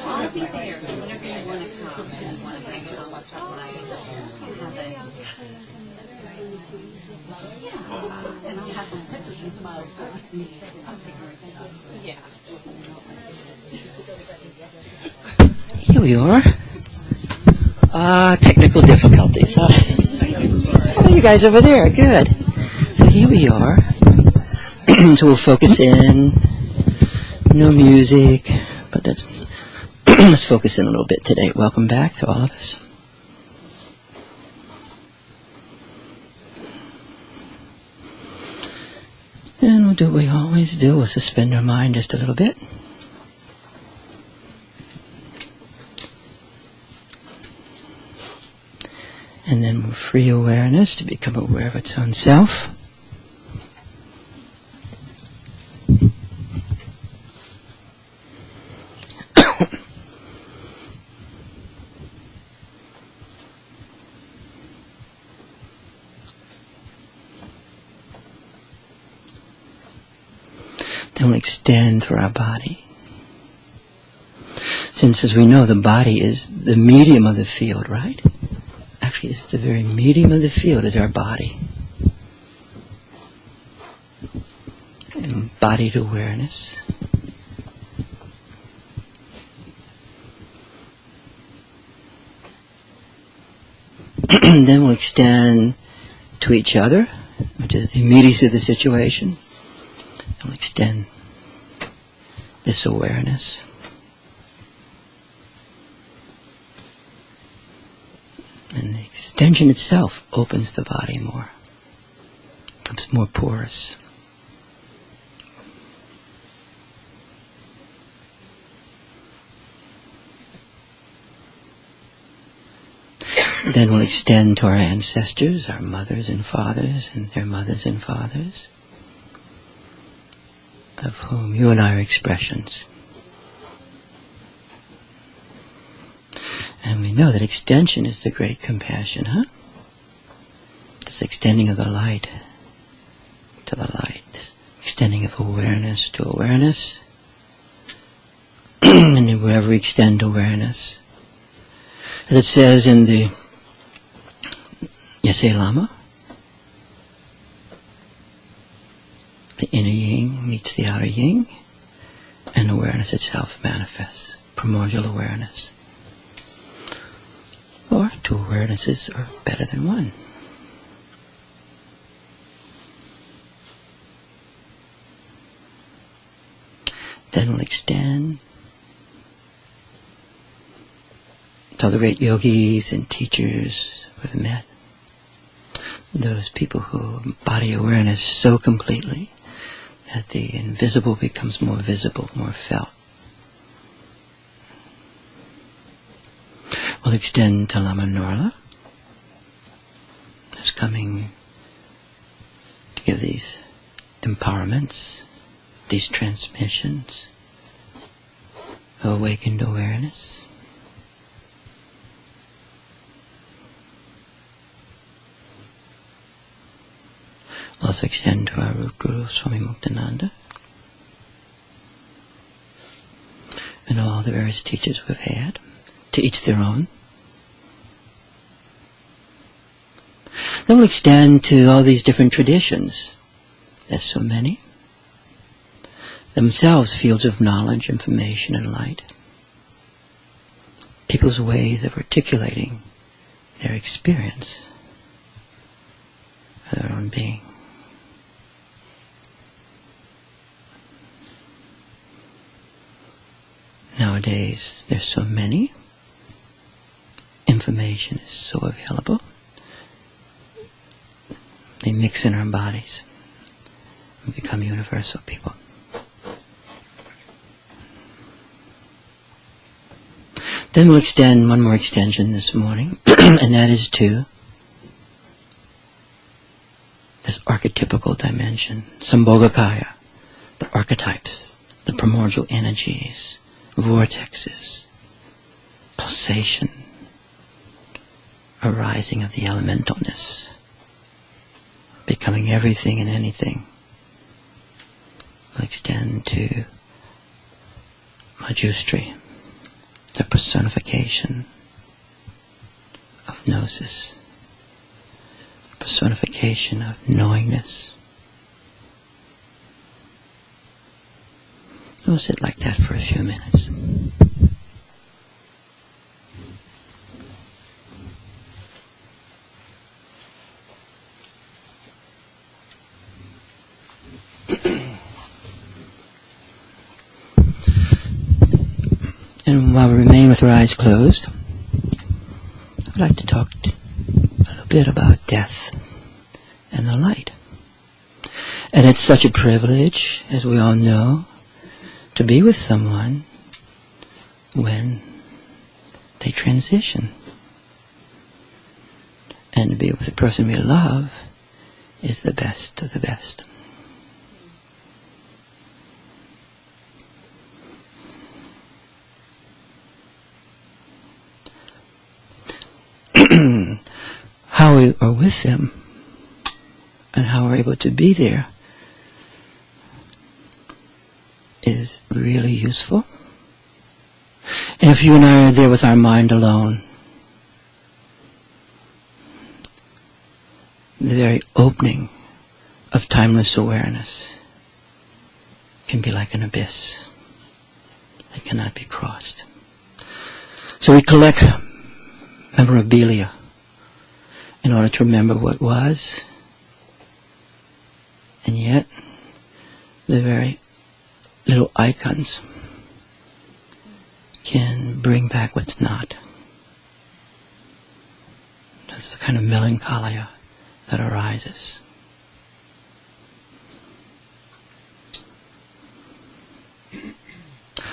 I'll be there, so whenever you want to come and you want to hang out, what's up when I have it. Yeah, and I'll have them put these milestones. Yeah. Here we are. Technical difficulties, huh? Oh, you guys over there, good. So here we are. So we'll focus in. No music, but let's focus in a little bit today. Welcome back to all of us. And we'll do what we always do. We'll suspend our mind just a little bit. And then with free awareness to become aware of its own self. Then we'll extend through our body. Since, as we know, the body is the medium of the field, right? Actually, it's the very medium of the field is our body. Embodied awareness. Then we'll extend to each other, which is the immediacy of the situation. And we'll extend this awareness. And the extension itself opens the body more, becomes more porous. Then we'll extend to our ancestors, our mothers and fathers, and their mothers and fathers, of whom you and I are expressions. And we know that extension is the great compassion, huh? This extending of the light to the light, this extending of awareness to awareness, and wherever we extend awareness, as it says in the Yeshe Lama, the inner yin meets the outer yin, and awareness itself manifests, primordial awareness. Or two awarenesses are better than one. Then we'll extend to all the great yogis and teachers we've met. Those people who embody awareness so completely that the invisible becomes more visible, more felt. We'll extend to Lama Norla, who's coming to give these empowerments, these transmissions of awakened awareness. Also extend to our root Guru, Swami Muktananda, and all the various teachers we've had, to each their own. Then we'll extend to all these different traditions. There's so many. Themselves fields of knowledge, information, and light. People's ways of articulating their experience of their own being. Nowadays, there's so many. Information is so available. They mix in our bodies and become universal people. Then we'll extend one more extension this morning, and that is to this archetypical dimension, Sambhogakaya, the archetypes, the primordial energies, vortexes, pulsation, arising of the elementalness, becoming everything and anything. We'll extend to Majustri, the personification of gnosis, personification of knowingness. We'll sit like that for a few minutes. And while we remain with our eyes closed, I'd like to talk a little bit about death and the light. And it's such a privilege, as we all know, to be with someone when they transition. And to be with the person we love is the best of the best. How we are with them and how we're able to be there is really useful. And if you and I are there with our mind alone, the very opening of timeless awareness can be like an abyss that cannot be crossed. So we collect memorabilia in order to remember what was, and yet the very little icons can bring back what's not. That's the kind of melancholia that arises.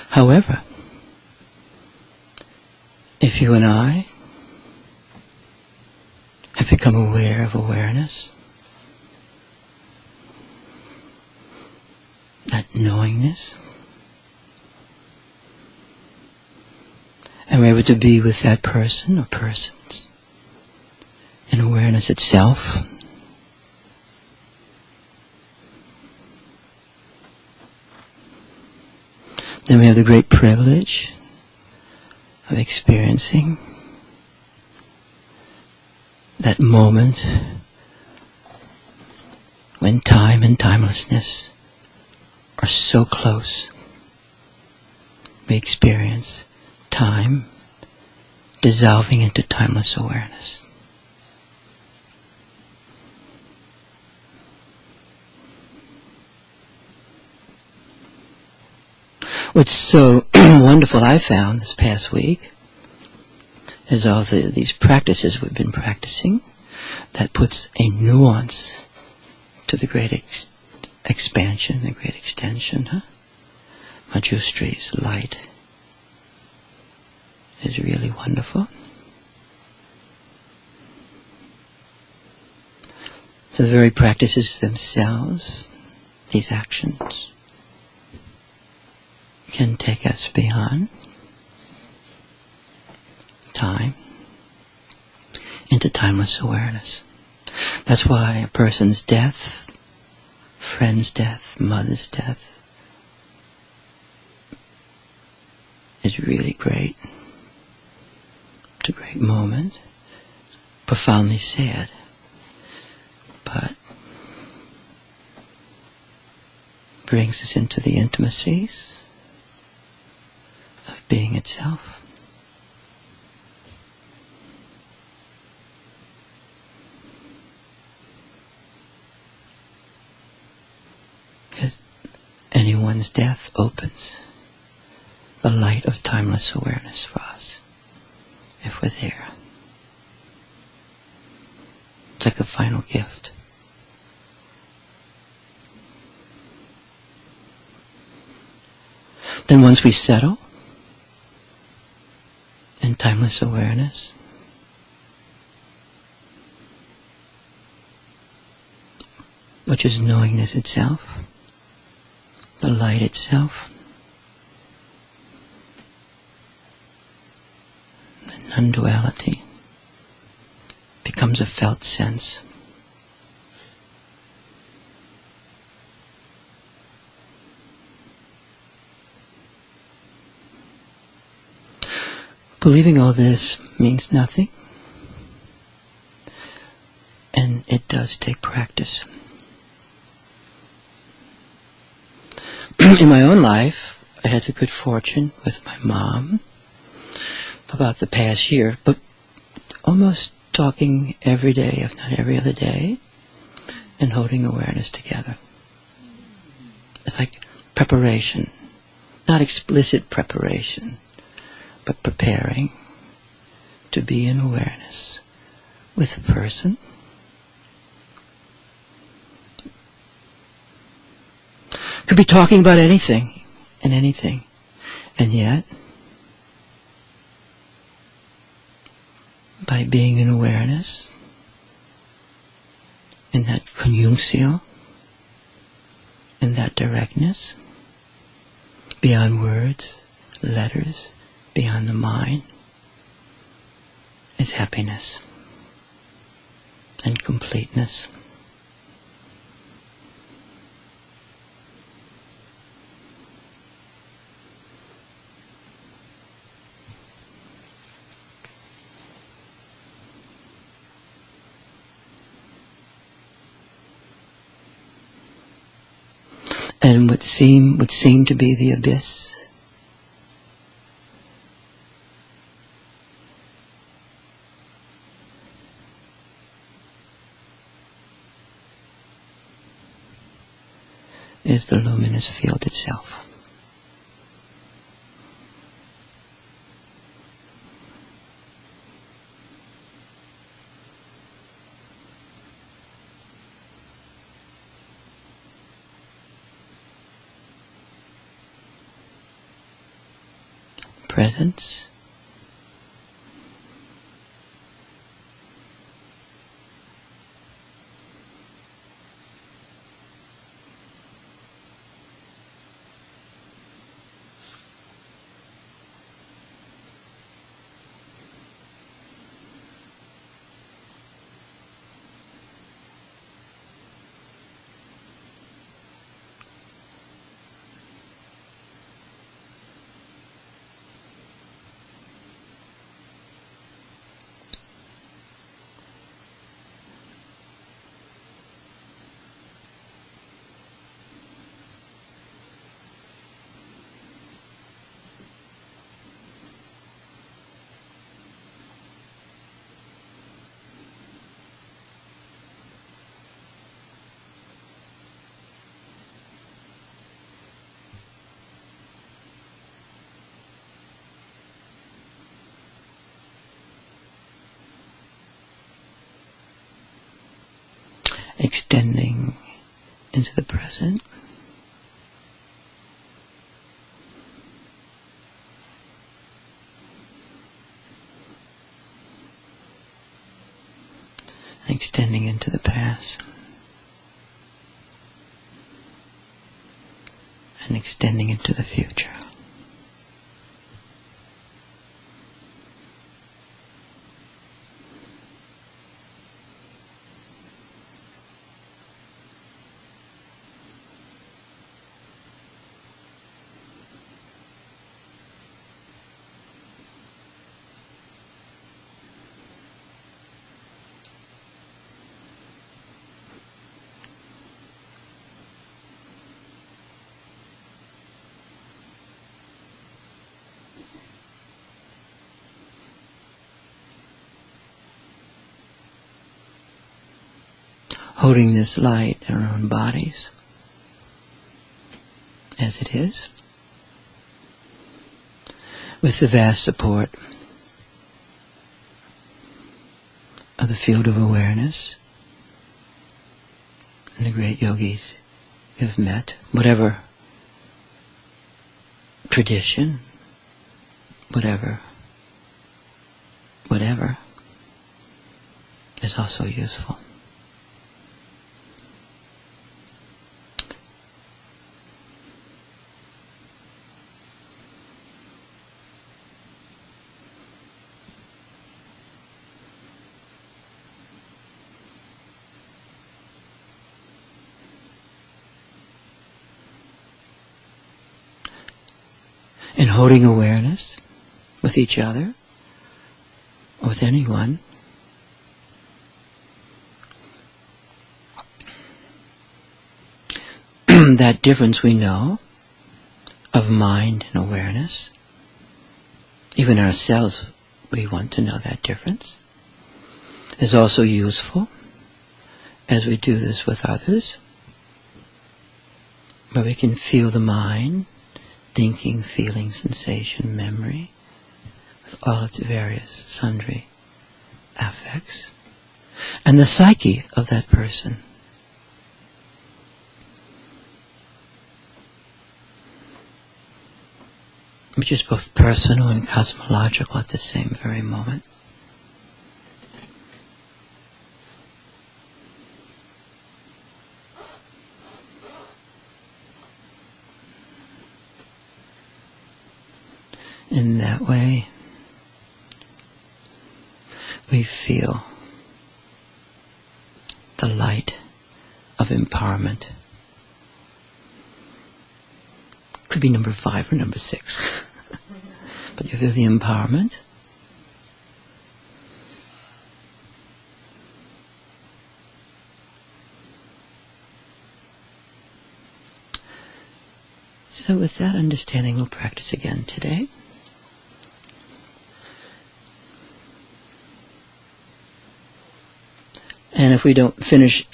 However, if you and I have become aware of awareness, that knowingness, and we're able to be with that person or persons in awareness itself, then we have the great privilege of experiencing that moment when time and timelessness are so close. We experience time dissolving into timeless awareness. What's so wonderful I found this past week is all these practices we've been practicing that puts a nuance to the great expansion, the great extension. Majustri's light is really wonderful. So the very practices themselves, these actions, can take us beyond time into timeless awareness. That's why a person's death friend's death, mother's death, is really great. It's a great moment, profoundly sad, but brings us into the intimacies of being itself. Because anyone's death opens the light of timeless awareness for us, if we're there. It's like the final gift. Then once we settle in timeless awareness, which is knowingness itself, the light itself, the non-duality becomes a felt sense. Believing all this means nothing, and it does take practice. In my own life, I had the good fortune with my mom about the past year, but almost talking every day, if not every other day, and holding awareness together. It's like preparation, not explicit preparation, but preparing to be in awareness with the person. Could be talking about anything and anything, and yet, by being in awareness, in that conjunctio, in that directness, beyond words, letters, beyond the mind, is happiness and completeness. And would seem to be the abyss is the luminous field itself. Presence, extending into the present, extending into the past, and extending into the future. holding this light in our own bodies as it is, with the vast support of the field of awareness and the great yogis you've met, whatever tradition, whatever is also useful. And holding awareness with each other, or with anyone, that difference we know of mind and awareness, even ourselves, we want to know that difference, is also useful as we do this with others, where we can feel the mind, thinking, feeling, sensation, memory, with all its various sundry affects, and the psyche of that person. Which is both personal and cosmological at the same very moment. In that way, we feel the light of empowerment. Could be number 5 or number 6. But you feel the empowerment. So with that understanding, we'll practice again today. And if we don't finish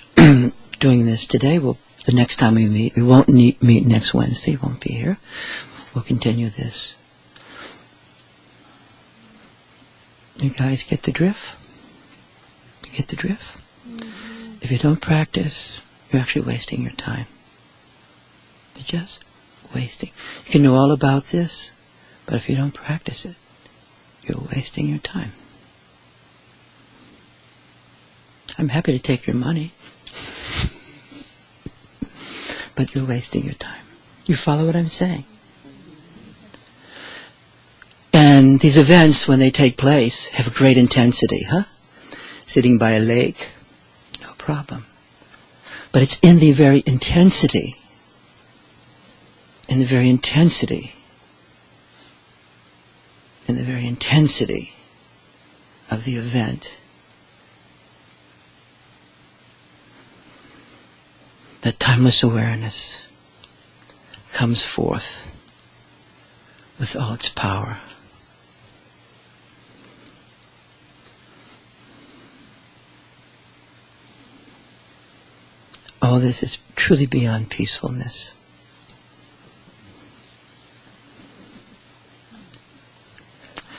doing this today, the next time we meet, we won't meet next Wednesday, won't be here. We'll continue this. You guys get the drift? You get the drift? Mm-hmm. If you don't practice, you're actually wasting your time. You're just wasting. You can know all about this, but if you don't practice it, you're wasting your time. I'm happy to take your money, but you're wasting your time. You follow what I'm saying? And these events, when they take place, have great intensity, huh? Sitting by a lake, no problem. But it's in the very intensity, of the event that timeless awareness comes forth with all its power. All this is truly beyond peacefulness.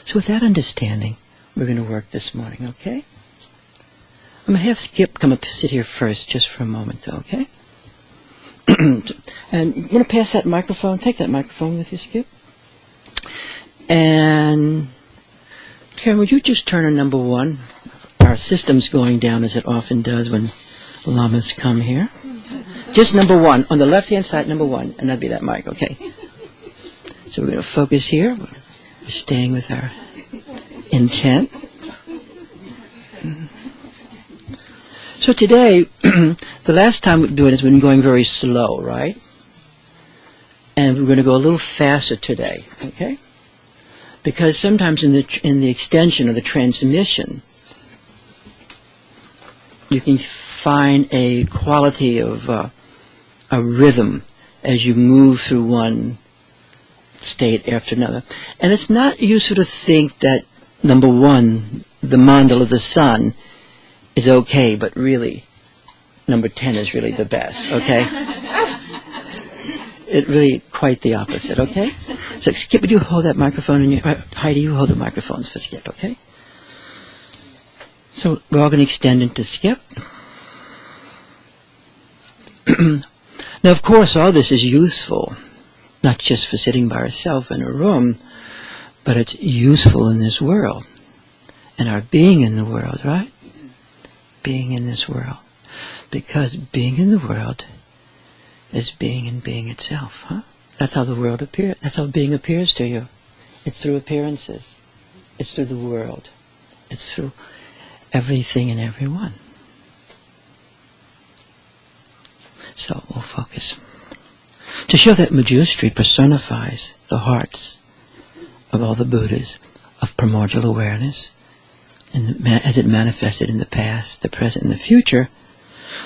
So with that understanding, we're going to work this morning, okay? I'm going to have Skip come up and sit here first, just for a moment, though, okay? And you're going to pass that microphone. Take that microphone with you, Skip. And Karen, would you just turn on number 1? Our system's going down as it often does when lamas come here. Just number 1. On the left-hand side, number 1. And that'd be that mic, okay? So we're going to focus here. We're staying with our intent. So today, the last time we were doing this, we've been going very slow, right? And we're going to go a little faster today, okay? Because sometimes in the extension or the transmission, you can find a quality of a rhythm as you move through one state after another. And it's not useful to think that, number 1, the mandala of the sun is okay, but really number 10 is really the best, okay? It really quite the opposite, okay? So Skip, would you hold that microphone in your... Heidi, you hold the microphones for Skip, okay? So we're all going to extend into Skip. Now, of course, all this is useful, not just for sitting by ourselves in a room, but it's useful in this world, and our being in the world, right? Being in this world. Because being in the world is being in being itself, huh? That's how the world appears. That's how being appears to you. It's through appearances. It's through the world. It's through everything and everyone. So we'll focus. To show that Manjushri personifies the hearts of all the Buddhas of primordial awareness, as it manifested in the past, the present, and the future,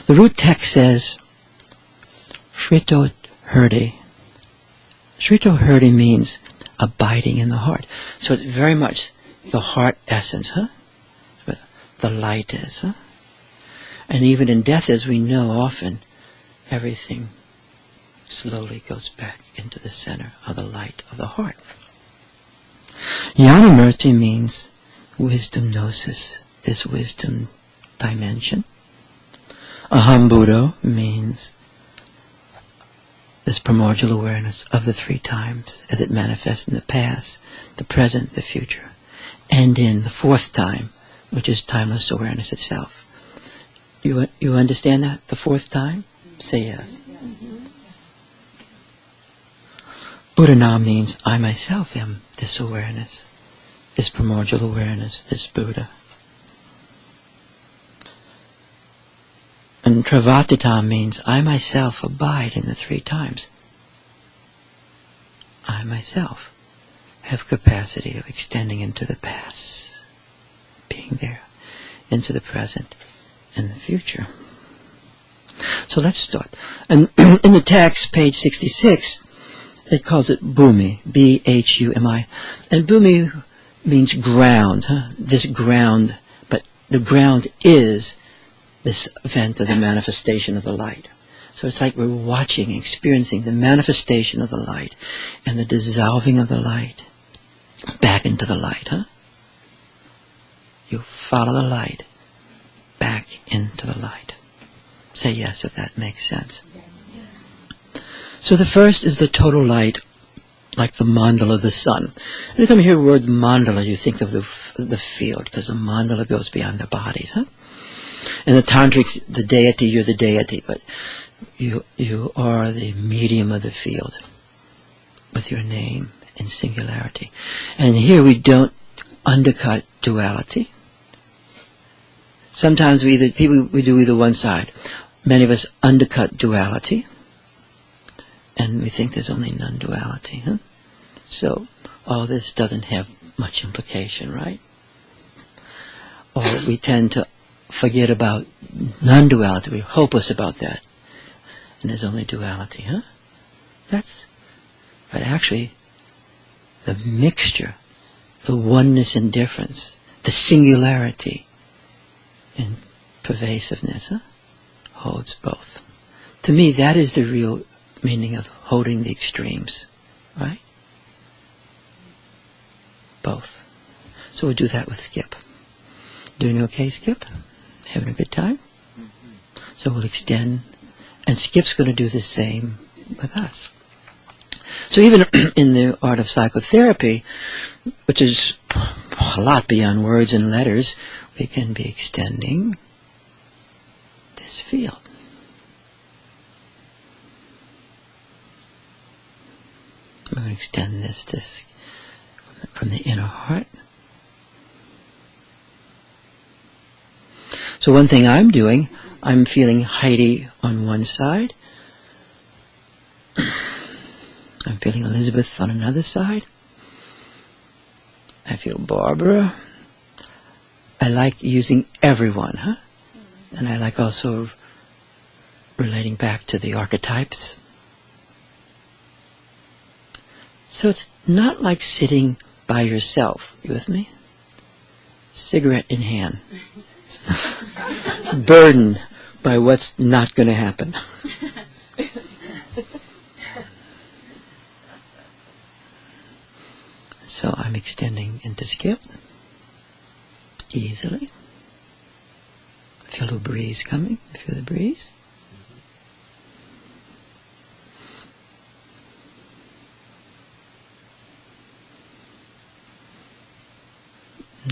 the root text says, Shrito Hriday. Shrito Hriday means abiding in the heart. So it's very much the heart essence, huh? The light is, huh? And even in death, as we know often, everything slowly goes back into the center of the light of the heart. Jnanamurti means wisdom gnosis, this wisdom dimension. Aham Buddha means this primordial awareness of the three times as it manifests in the past, the present, the future, and in the fourth time, which is timeless awareness itself. You understand that? The fourth time? Say yes. Buddha now means I myself am this awareness, this primordial awareness, this Buddha. And Travatita means I myself abide in the three times. I myself have capacity of extending into the past, being there, into the present and the future. So let's start. And in the text, page 66, it calls it Bhumi, B-H-U-M-I. And Bhumi means ground, huh? This ground, but the ground is this event of the manifestation of the light. So it's like we're watching, experiencing the manifestation of the light and the dissolving of the light back into the light, huh? You follow the light back into the light. Say yes if that makes sense. So the first is the total light, like the mandala of the sun. Anytime you hear the word mandala, you think of the field, because the mandala goes beyond the bodies, huh? And the tantrics, the deity, you're the deity, but you are the medium of the field with your name in singularity. And here we don't undercut duality. Sometimes we do either one side. Many of us undercut duality, and we think there's only non-duality. Huh? So all this doesn't have much implication, right? Or we tend to forget about non-duality. We're hopeless about that. And there's only duality, huh? But actually, the mixture, the oneness and difference, the singularity and pervasiveness, huh, holds both. To me, that is the real meaning of holding the extremes, right? Both. So we'll do that with Skip. Doing okay, Skip? Having a good time? So we'll extend, and Skip's going to do the same with us. So even in the art of psychotherapy, which is a lot beyond words and letters, we can be extending this field. We're going to extend this from the inner heart. So one thing I'm doing, I'm feeling Heidi on one side. I'm feeling Elizabeth on another side. I feel Barbara. I like using everyone, huh? And I like also relating back to the archetypes. So it's not like sitting by yourself. You with me? Cigarette in hand. Burden by what's not going to happen. So I'm extending into skip easily. Feel the breeze coming. Feel the breeze.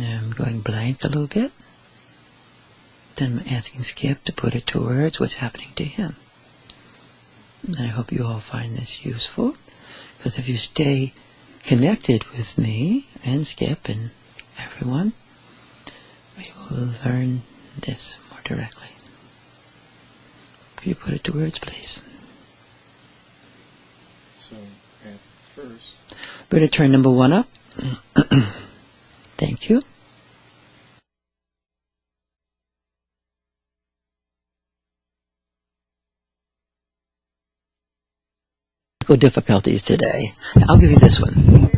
Now I'm going blank a little bit. Then I'm asking Skip to put it to words what's happening to him. And I hope you all find this useful, because if you stay connected with me and Skip and everyone, we will learn this more directly. Could you put it to words, please? So, at first... We're going to turn number 1 up. Thank you. Difficulties today. I'll give you this one.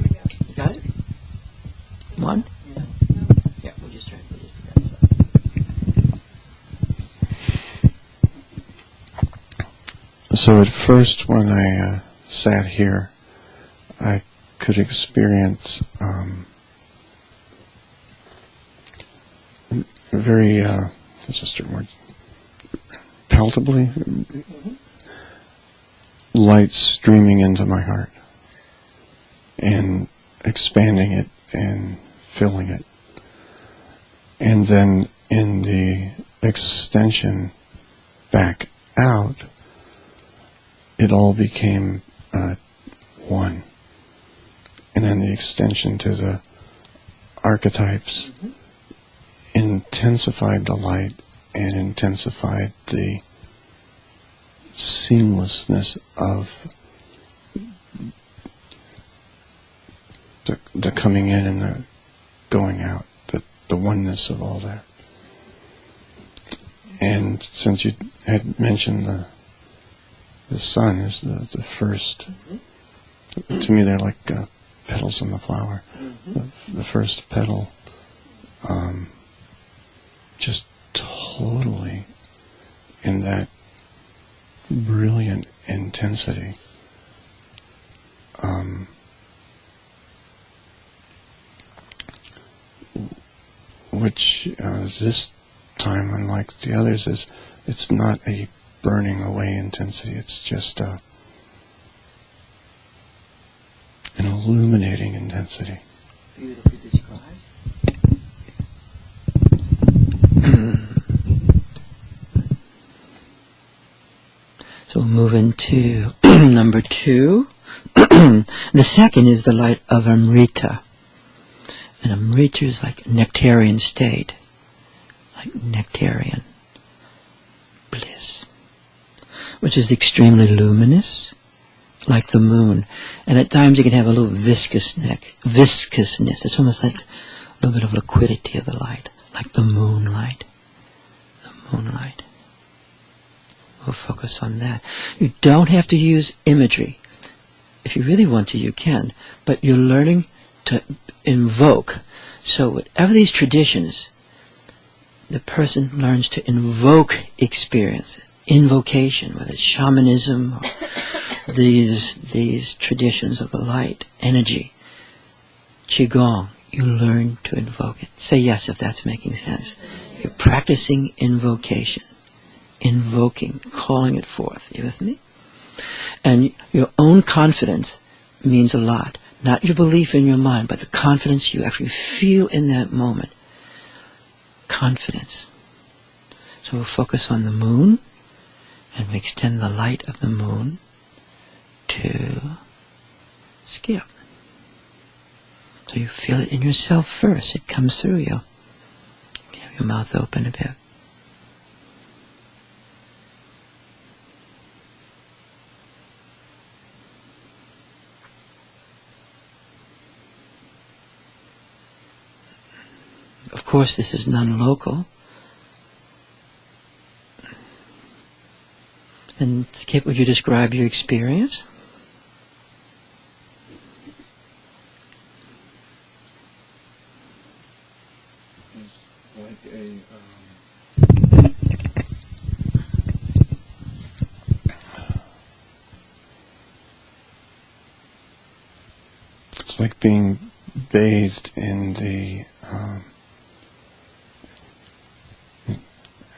Got it? 1? Yeah, we'll just try and put it to that side. So at first, when I sat here, I could experience very, what's the certain word? Palpably, light streaming into my heart and expanding it and filling it. And then in the extension back out, it all became one. And then the extension to the archetypes intensified the light and intensified the seamlessness of the coming in and the going out, the oneness of all that. And since you had mentioned the sun is the first, to me they're like petals on the flower. The first petal, just totally in that brilliant intensity. Which this time, unlike the others, it's not a burning away intensity. It's just an illuminating intensity. Beautifully described. So we'll move into number 2. The second is the light of Amrita. And Amrita is like nectarian state, like nectarian bliss, which is extremely luminous, like the moon. And at times you can have a little viscousness. It's almost like a little bit of liquidity of the light, like the moonlight. The moonlight. We'll focus on that. You don't have to use imagery. If you really want to, you can. But you're learning to invoke. So whatever these traditions, the person learns to invoke experience. Invocation, whether it's shamanism or these traditions of the light, energy, qigong, you learn to invoke it. Say yes if that's making sense. You're practicing invocation. Invoking, calling it forth. You with me? And your own confidence means a lot. Not your belief in your mind, but the confidence you actually feel in that moment. Confidence. So we'll focus on the moon, and we extend the light of the moon to Skip. So you feel it in yourself first. It comes through you. You have your mouth open a bit. Of course, this is non-local. And Skip, would you describe your experience? It's like It's like being bathed in the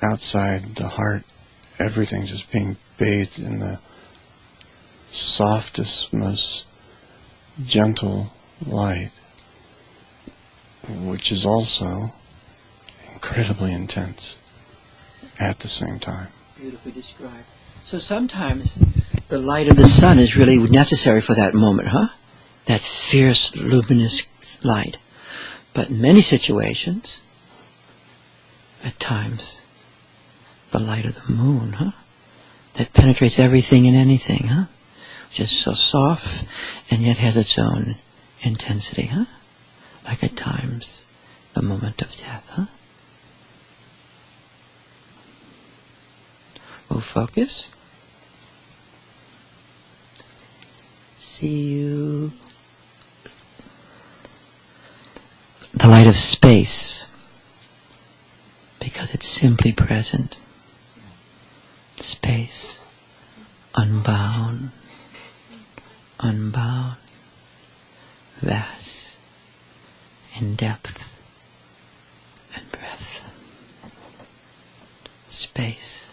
outside the heart, everything just being bathed in the softest, most gentle light, which is also incredibly intense at the same time. Beautifully described. So sometimes the light of the sun is really necessary for that moment, huh? That fierce, luminous light. But in many situations, at times, the light of the moon, huh? That penetrates everything and anything, huh? Which is so soft and yet has its own intensity, huh? Like at times, the moment of death, huh? We'll focus. See you. The light of space, because it's simply present. Space, unbound, unbound, vast, in depth and breadth. Space,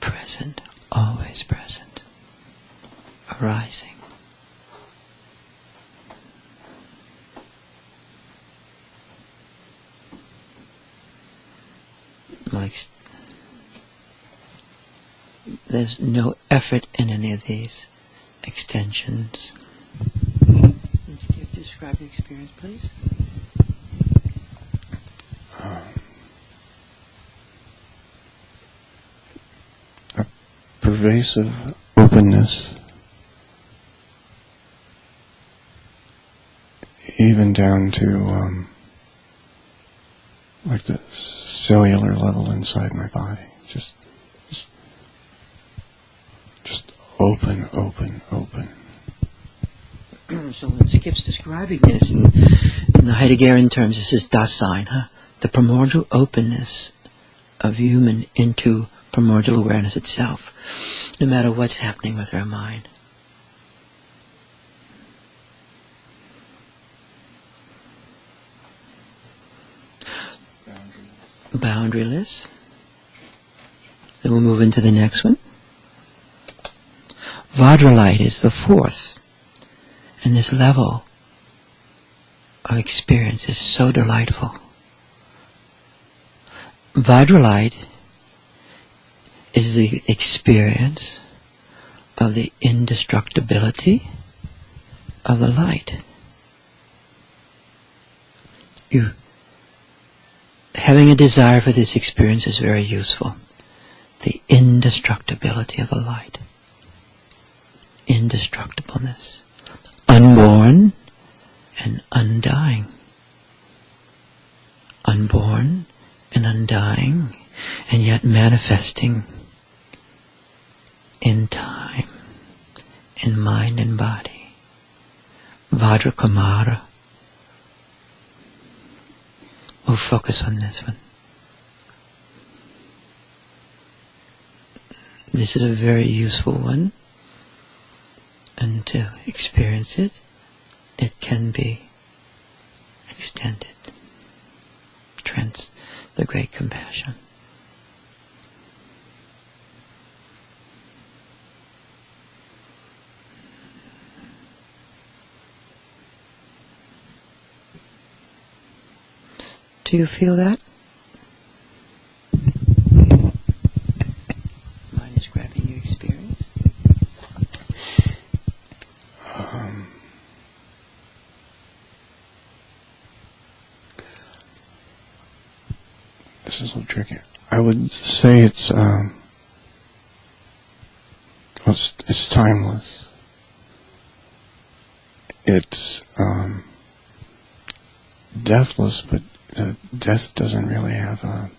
present, always present, arising. Like there's no effort in any of these extensions. Describe your experience, please. A pervasive openness, even down to like the cellular level inside my body. Just open, open, open. So when Skip's describing this in the Heideggerian terms, this is Dasein, huh? The primordial openness of human into primordial awareness itself, no matter what's happening with our mind. Boundaryless. Then we'll move into the next one. Vajralight is the fourth. And this level of experience is so delightful. Vajralight is the experience of the indestructibility of the light. Having a desire for this experience is very useful. The indestructibility of the light. Indestructibleness. Unborn and undying. Unborn and undying, and yet manifesting in time, in mind and body. Vajrakamara. We'll focus on this one. This is a very useful one. And to experience it, it can be extended. The great compassion. Do you feel that? Mind describing your experience? This is a little tricky. I would say it's timeless. It's deathless, but death doesn't really have how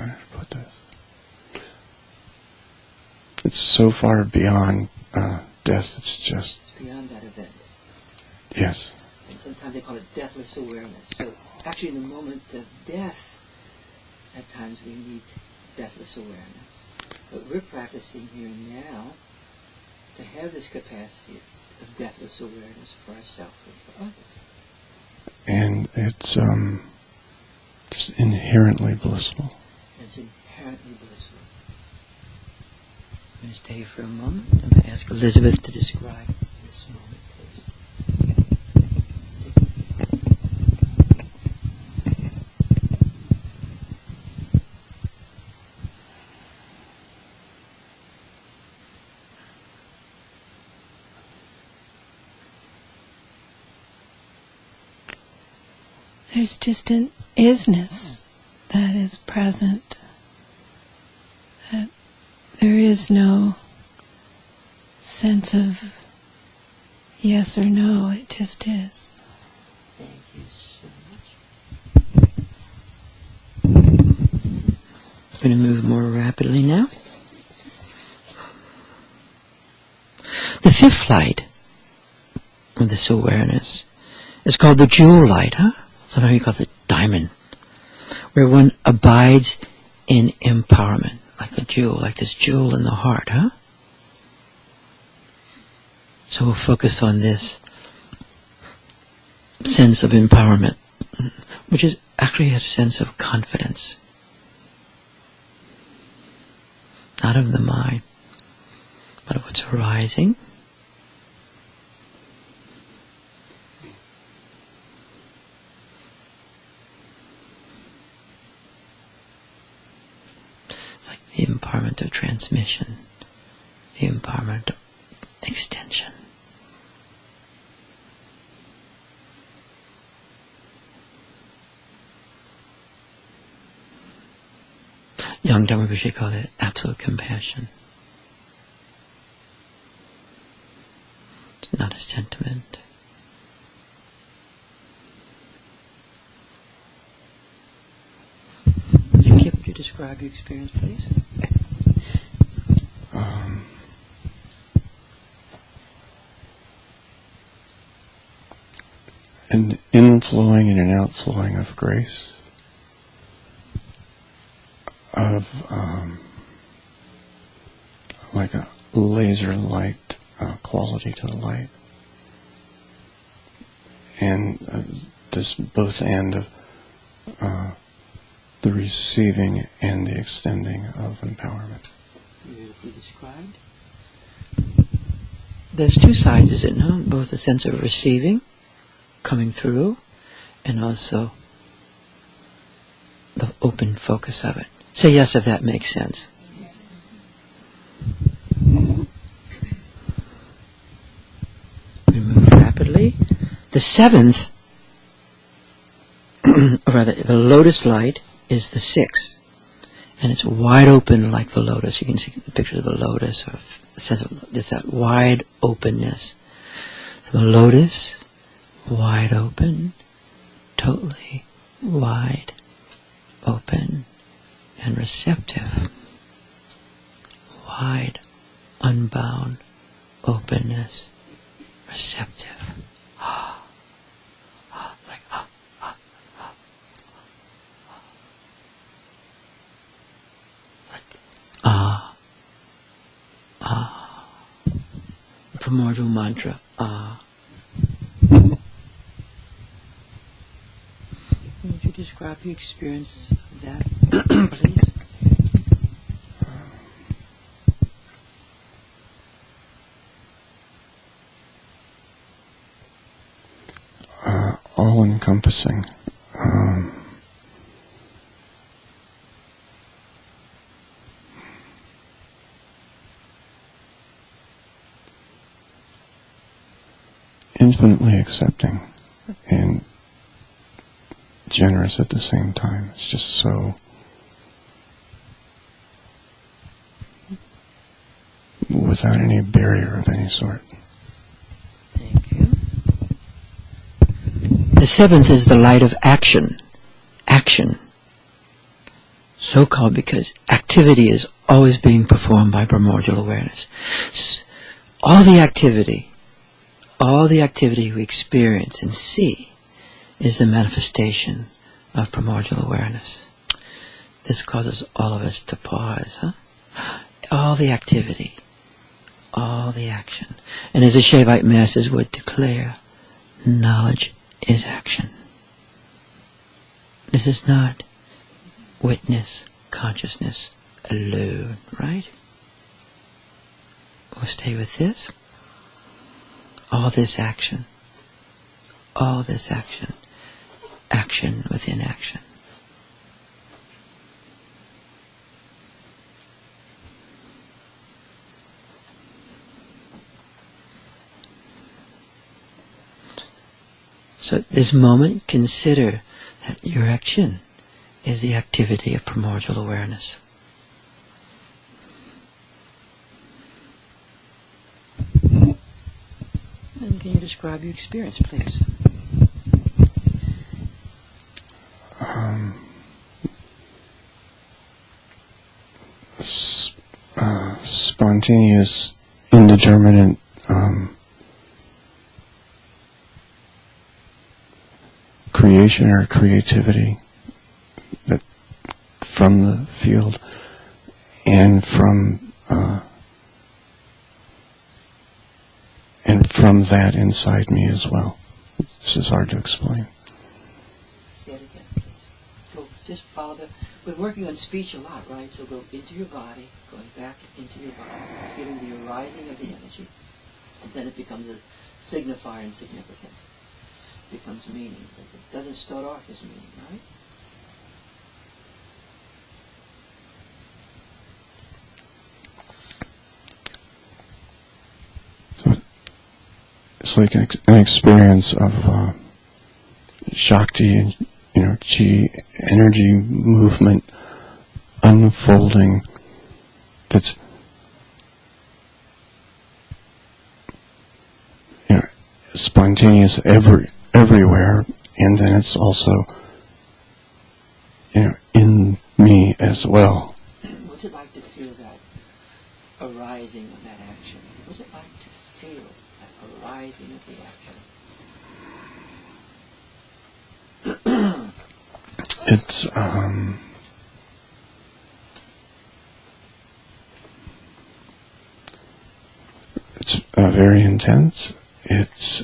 to put this? It's so far beyond death. It's just Beyond that event. yes. Sometimes they call it deathless awareness. So actually in the moment of death, at times we meet deathless awareness. But we're practicing here and now to have this capacity of deathless awareness for ourselves and for others. And it's just inherently blissful. It's inherently blissful. I'm going to stay for a moment. I'm going to ask Elizabeth to describe this moment, please. There's just an isness that is present. That there is no sense of yes or no, it just is. Thank you so much. I'm going to move more rapidly now. The fifth light of this awareness is called the jewel light, huh? Sometimes we call it diamond, where one abides in empowerment, like a jewel, like this jewel in the heart, huh? So we'll focus on this sense of empowerment, which is actually a sense of confidence, not of the mind, but of what's arising. The empowerment of transmission, the empowerment of extension. Young Dharma Rinpoche called it absolute compassion. It's not a sentiment. Skip, you describe your experience, please. An inflowing and an outflowing of grace, of like a laser light quality to the light, and this both end of the receiving and the extending of empowerment. Beautifully described. There's two sides, is it not? Both the sense of receiving, coming through, and also the open focus of it. Say yes if that makes sense. We move rapidly. The seventh, or rather the lotus light, is the sixth. And it's wide open like the lotus. You can see the picture of the lotus, or the sense of just that wide openness. So the lotus, wide open, totally wide open and receptive. Wide, unbound openness, receptive. It's like primordial mantra, Would you describe your experience of that, please? All-encompassing. Infinitely accepting and generous at the same time. It's just so without any barrier of any sort. Thank you. The seventh is the light of action. Action. So called because activity is always being performed by primordial awareness. All the activity we experience and see is the manifestation of primordial awareness. This causes all of us to pause, huh? all the activity, all the action. And as the Shaivite masters would declare, knowledge is action. This is not witness consciousness alone, right? We'll stay with this. All this action. All this action. Action within action. So at this moment, consider that your action is the activity of primordial awareness. And can you describe your experience, please? Spontaneous, indeterminate, creation or creativity that from the field and from that inside me as well. This is hard to explain. Say it again, please. Go, just follow the... We're working on speech a lot, right? So go into your body, going back into your body, feeling the arising of the energy, and then it becomes a signifier and significant. It becomes meaning. But it doesn't start off as meaning, right? It's like an experience of Shakti and chi, energy movement unfolding. That's spontaneous everywhere, and then it's also in me as well. What's it like to feel that arising of that action? What's it like to feel that arising of the action? It's very intense. It's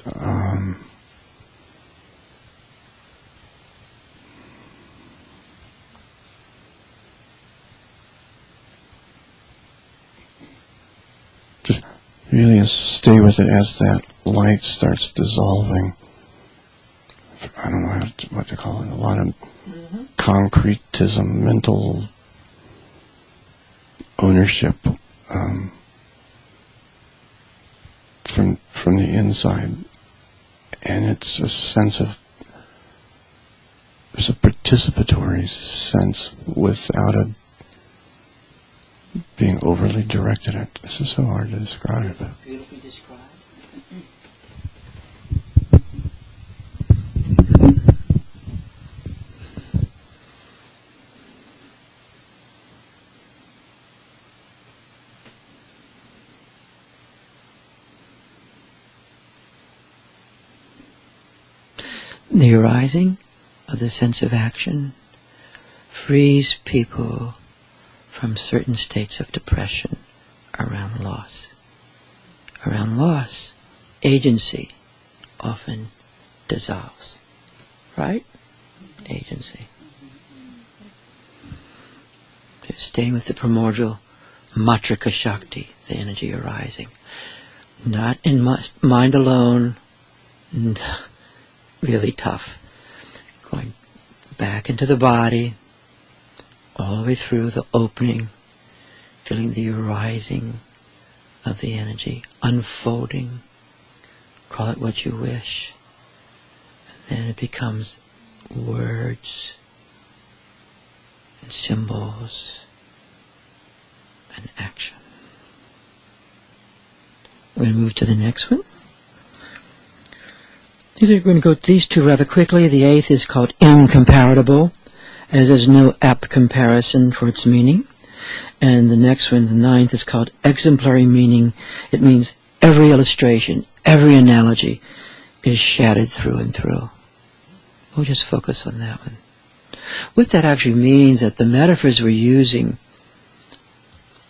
just really stay with it as that light starts dissolving. I don't know what to call it. A lot of concretism, mental ownership from the inside, and it's a sense of there's a participatory sense without being overly directed at. This is so hard to describe. Beautifully described. The arising of the sense of action frees people from certain states of depression around loss. Around loss, agency often dissolves. Right? Agency. Staying with the primordial Matrika Shakti, the energy arising. Not in mind alone, really tough. Going back into the body, all the way through the opening, feeling the arising of the energy, unfolding, call it what you wish. And then it becomes words and symbols and action. We're going to move to the next one. We're going to go these two rather quickly. The eighth is called incomparable, as there's no apt comparison for its meaning. And the next one, the ninth, is called exemplary meaning. It means every illustration, every analogy is shattered through and through. We'll just focus on that one. What that actually means that the metaphors we're using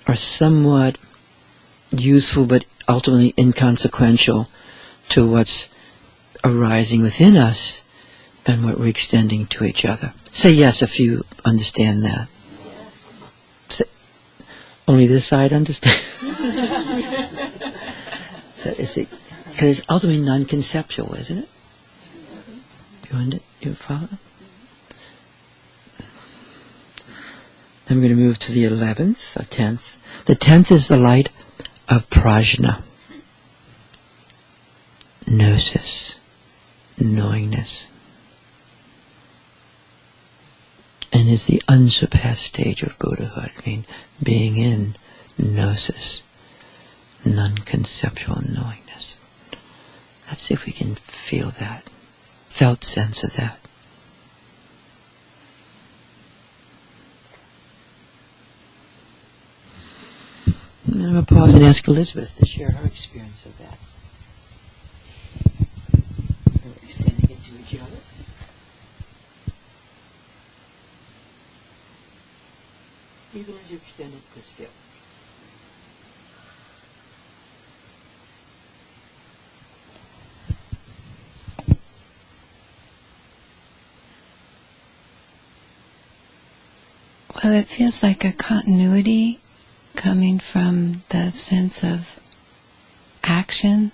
are are somewhat useful but ultimately inconsequential to what's arising within us and what we're extending to each other. Say yes if you understand that. Say, only this side understands. So is it? Because it's ultimately non-conceptual, isn't it? You follow? Then we're going to move to the 11th, or 10th. The 10th is the light of prajna, gnosis, knowingness, and is the unsurpassed stage of Buddhahood. I mean, being in gnosis, non-conceptual knowingness. Let's see if we can feel that, felt sense of that. And I'm going to pause and ask Elizabeth to share her experience of that. We're extending it to each other. Even as you extend it to Skip. Well, it feels like a continuity coming from the sense of action,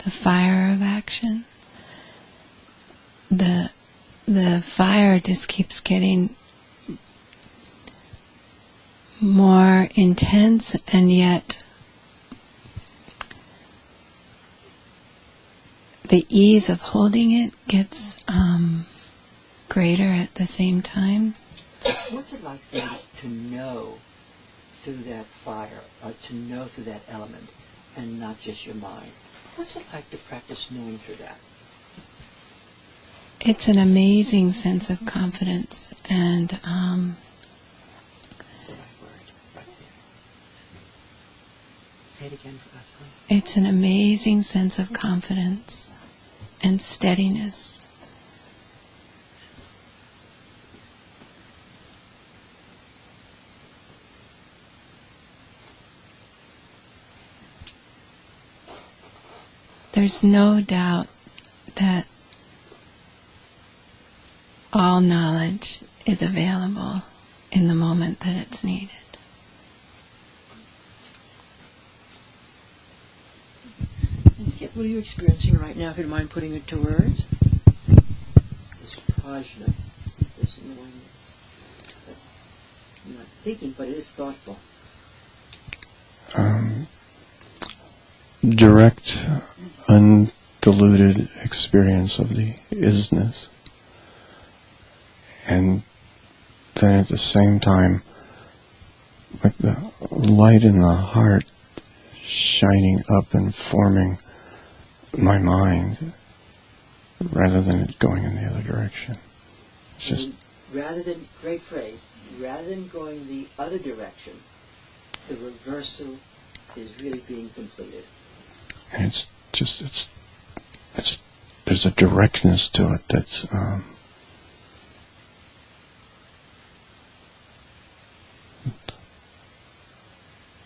the fire of action. The fire just keeps getting more intense, and yet the ease of holding it gets greater at the same time. What's it like then to know through that fire, or to know through that element, and not just your mind? What's it like to practice knowing through that? It's an amazing sense of confidence, and That's the right word, right there. Say it again for us, honey. it's an amazing sense of confidence and steadiness. There's no doubt that all knowledge is available in the moment that it's needed. And Skip, what are you experiencing right now, if you don't mind putting it to words? This prajna, this knowingness. That's not thinking, but it is thoughtful. Direct, undiluted experience of the isness. And then at the same time, like the light in the heart shining up and forming my mind rather than it going in the other direction. It's just Rather than, great phrase, rather than going the other direction, the reversal is really being completed. and it's there's a directness to it that's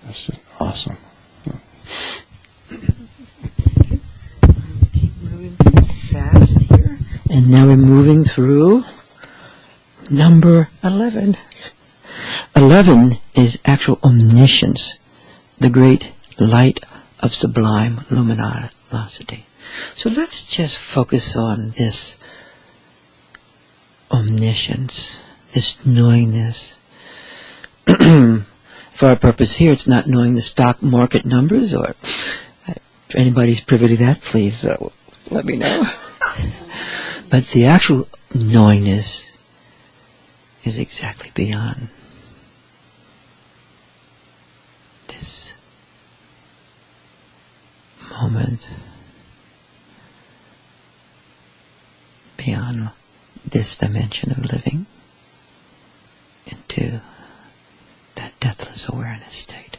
just awesome. Keep moving fast here. And now we're moving through number 11. 11 is actual omniscience, the great light of sublime luminosity. So let's just focus on this omniscience, this knowingness. For our purpose here, it's not knowing the stock market numbers, or if anybody's privy to that, please let me know. But the actual knowingness is exactly beyond this moment, beyond this dimension of living, into that deathless awareness state.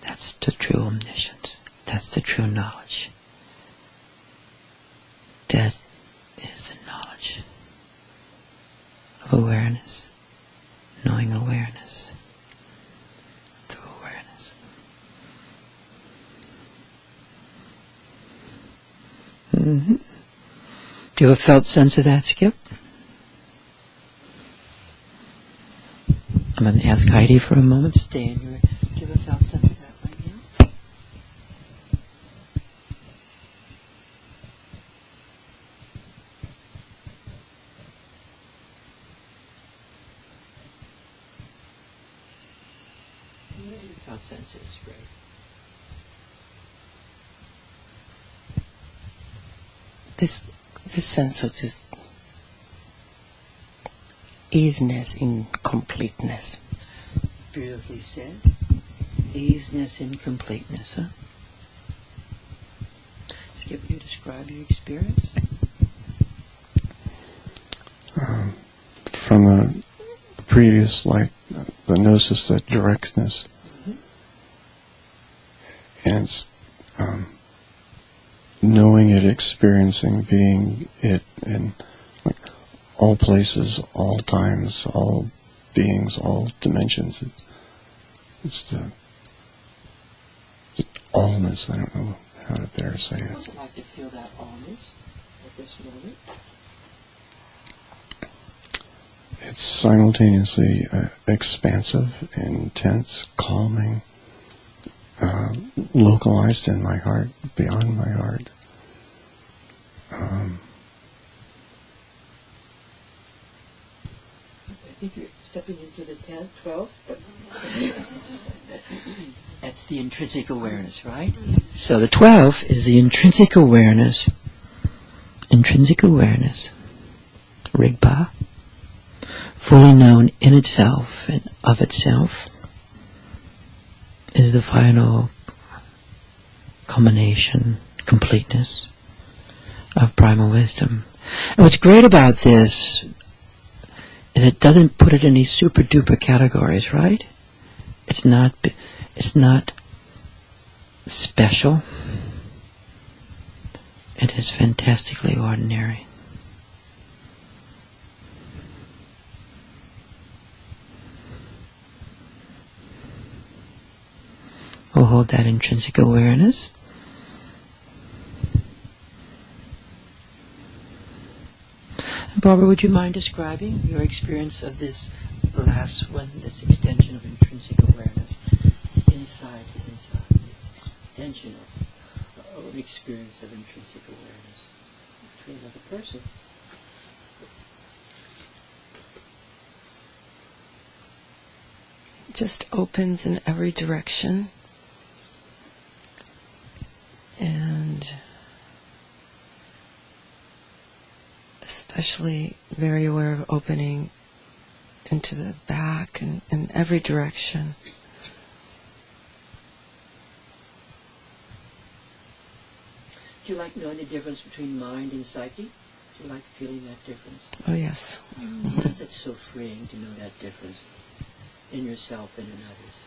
That's the true omniscience. That's the true knowledge. That is the knowledge of awareness, knowing awareness through awareness. Mm-hmm. Do you have a felt sense of that, Skip? I'm going to ask Heidi for a moment. Stay in your... Do you have a felt sense of that right now? Felt sense is great. This sense of just easiness in completeness. Beautifully said. Easiness and completeness, huh? Skip, you describe your experience? From the previous, like the gnosis, that directness, and it's knowing it, experiencing, being it, in like all places, all times, all beings, all dimensions. It's the allness. I don't know how to better say it. What's it like to feel that allness at this moment? It's simultaneously expansive, intense, calming, localized in my heart, beyond my heart. I think you're stepping into the 10th, 12th. That's the intrinsic awareness, right? So the 12 is the intrinsic awareness. Intrinsic awareness. Rigpa. Fully known in itself and of itself is the final culmination, completeness of primal wisdom. And what's great about this is it doesn't put it in these super duper categories, right? It's not special. It is fantastically ordinary. We'll hold that intrinsic awareness. Barbara, would you mind describing your experience of this last one, this extension of intrinsic awareness, inside to inside, this extension of experience of intrinsic awareness to another person? Just opens in every direction. And especially very aware of opening into the back and in every direction. Do you like knowing the difference between mind and psyche? Do you like feeling that difference? Oh, yes. Why is it so freeing to know that difference in yourself and in others?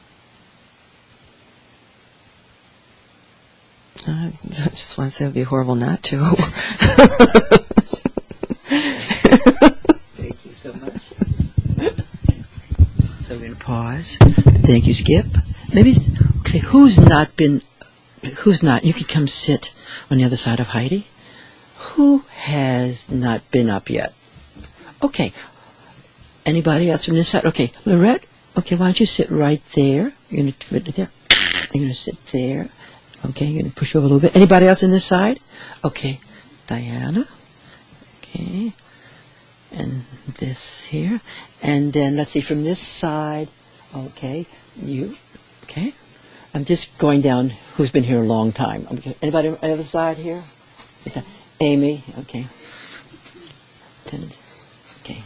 I just want to say it would be horrible not to. Thank you so much. So we're going to pause. Thank you, Skip. Maybe say who's not, you can come sit on the other side of Heidi. Who has not been up yet? Okay. Anybody else from this side? Okay, Lorette. Okay, why don't you sit right there? You're going to sit there. Okay, you're going to push over a little bit. Anybody else on this side? Okay, Diana. Okay, and this here. And then, let's see, from this side, okay, you. Okay, I'm just going down who's been here a long time. Okay. Anybody on the other side here? Amy, okay. Okay.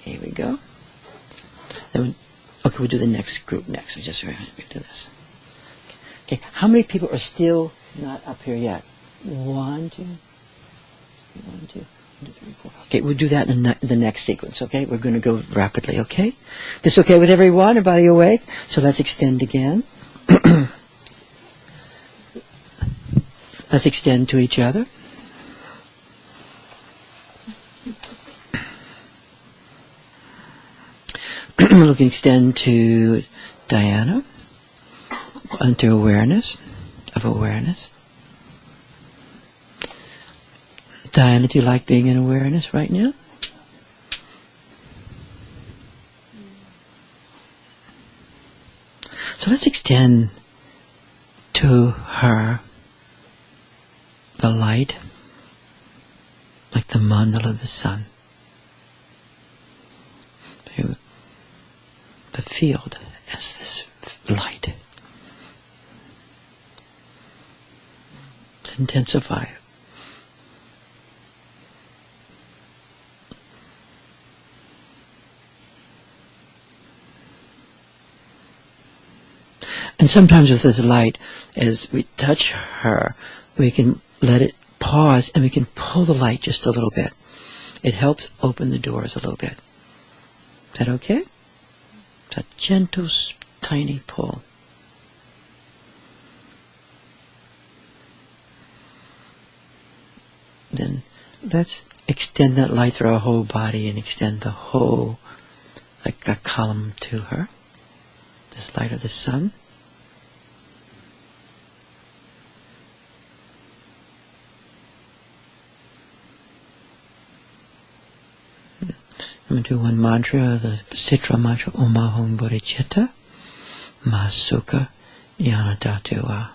Here we go. Then okay, we'll do the next group next. We just do this. Okay, how many people are still not up here yet? 1, 2, 1, 2, 3, 4. Okay, we'll do that in the next sequence, okay? We're going to go rapidly, okay? This okay with everyone? Everybody awake? So let's extend again. Let's extend to each other. We can extend to Diana, into awareness of awareness. Diana, do you like being in awareness right now? So let's extend to her the light, like the mandala of the sun. The field as this light. Let's intensify it. And sometimes with this light, as we touch her, we can let it pause and we can pull the light just a little bit. It helps open the doors a little bit. Is that okay? It's a gentle, tiny pull. Then let's extend that light through our whole body and extend the whole, like a column to her. This light of the sun. I'm going to do one mantra, the Citra mantra, Om Ahum Bodhicitta, Masuka Yanadatua.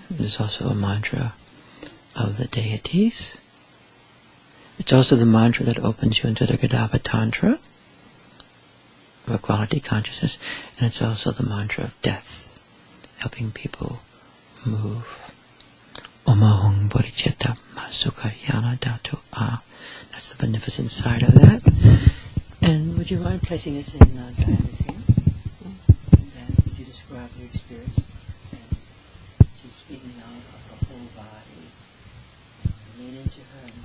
There's also a mantra of the deities. It's also the mantra that opens you into the Gadava Tantra, of equality consciousness, and it's also the mantra of death, helping people move. Om Ahum Bodhicitta, Masuka Yanadatua. That's the beneficent side of that. And would you mind placing this in Diana's hand? And then would you describe your experience? And she's speaking now of her whole body. Lean into her, and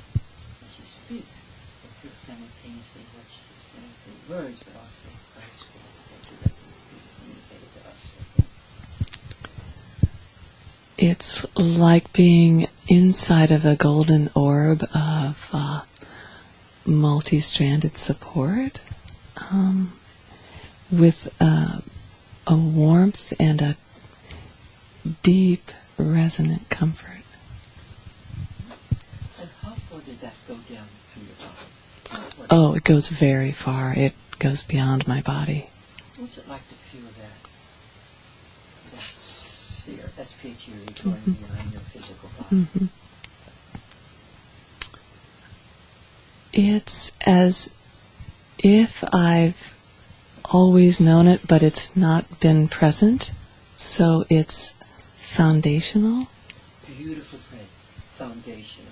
as she speaks, it feels simultaneously what she's saying through words, but also her experience that directly communicated to us. It's like being inside of a golden orb of multi-stranded support, with a warmth and a deep, resonant comfort. And how far does that go down through your body? Oh, it goes very far. It goes beyond my body. What's it like to feel that sphere, SPHE, going beyond your physical body? Mm-hmm. It's as if I've always known it, but it's not been present. So it's foundational. Beautiful phrase. Foundational.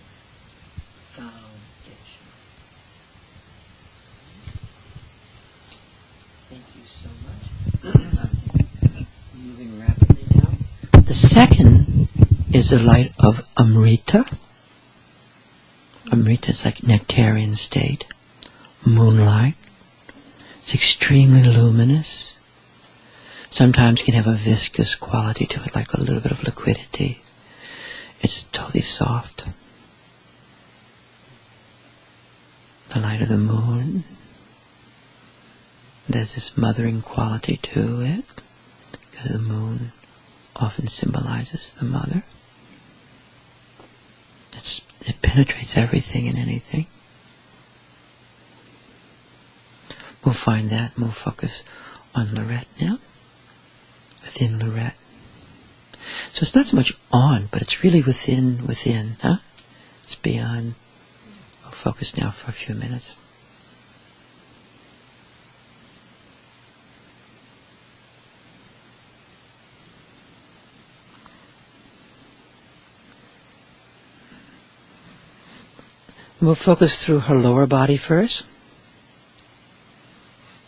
Foundational. Thank you so much. Moving rapidly now. The second is the light of Amrita. Amrita is like nectarian state. Moonlight. It's extremely luminous. Sometimes can have a viscous quality to it, like a little bit of liquidity. It's totally soft. The light of the moon. There's this mothering quality to it, because the moon often symbolizes the mother. It penetrates everything and anything. We'll find that and we'll focus on Lorette now. Within Lorette. So it's not so much on, but it's really within, huh? It's beyond. We'll focus now for a few minutes. We'll focus through her lower body first,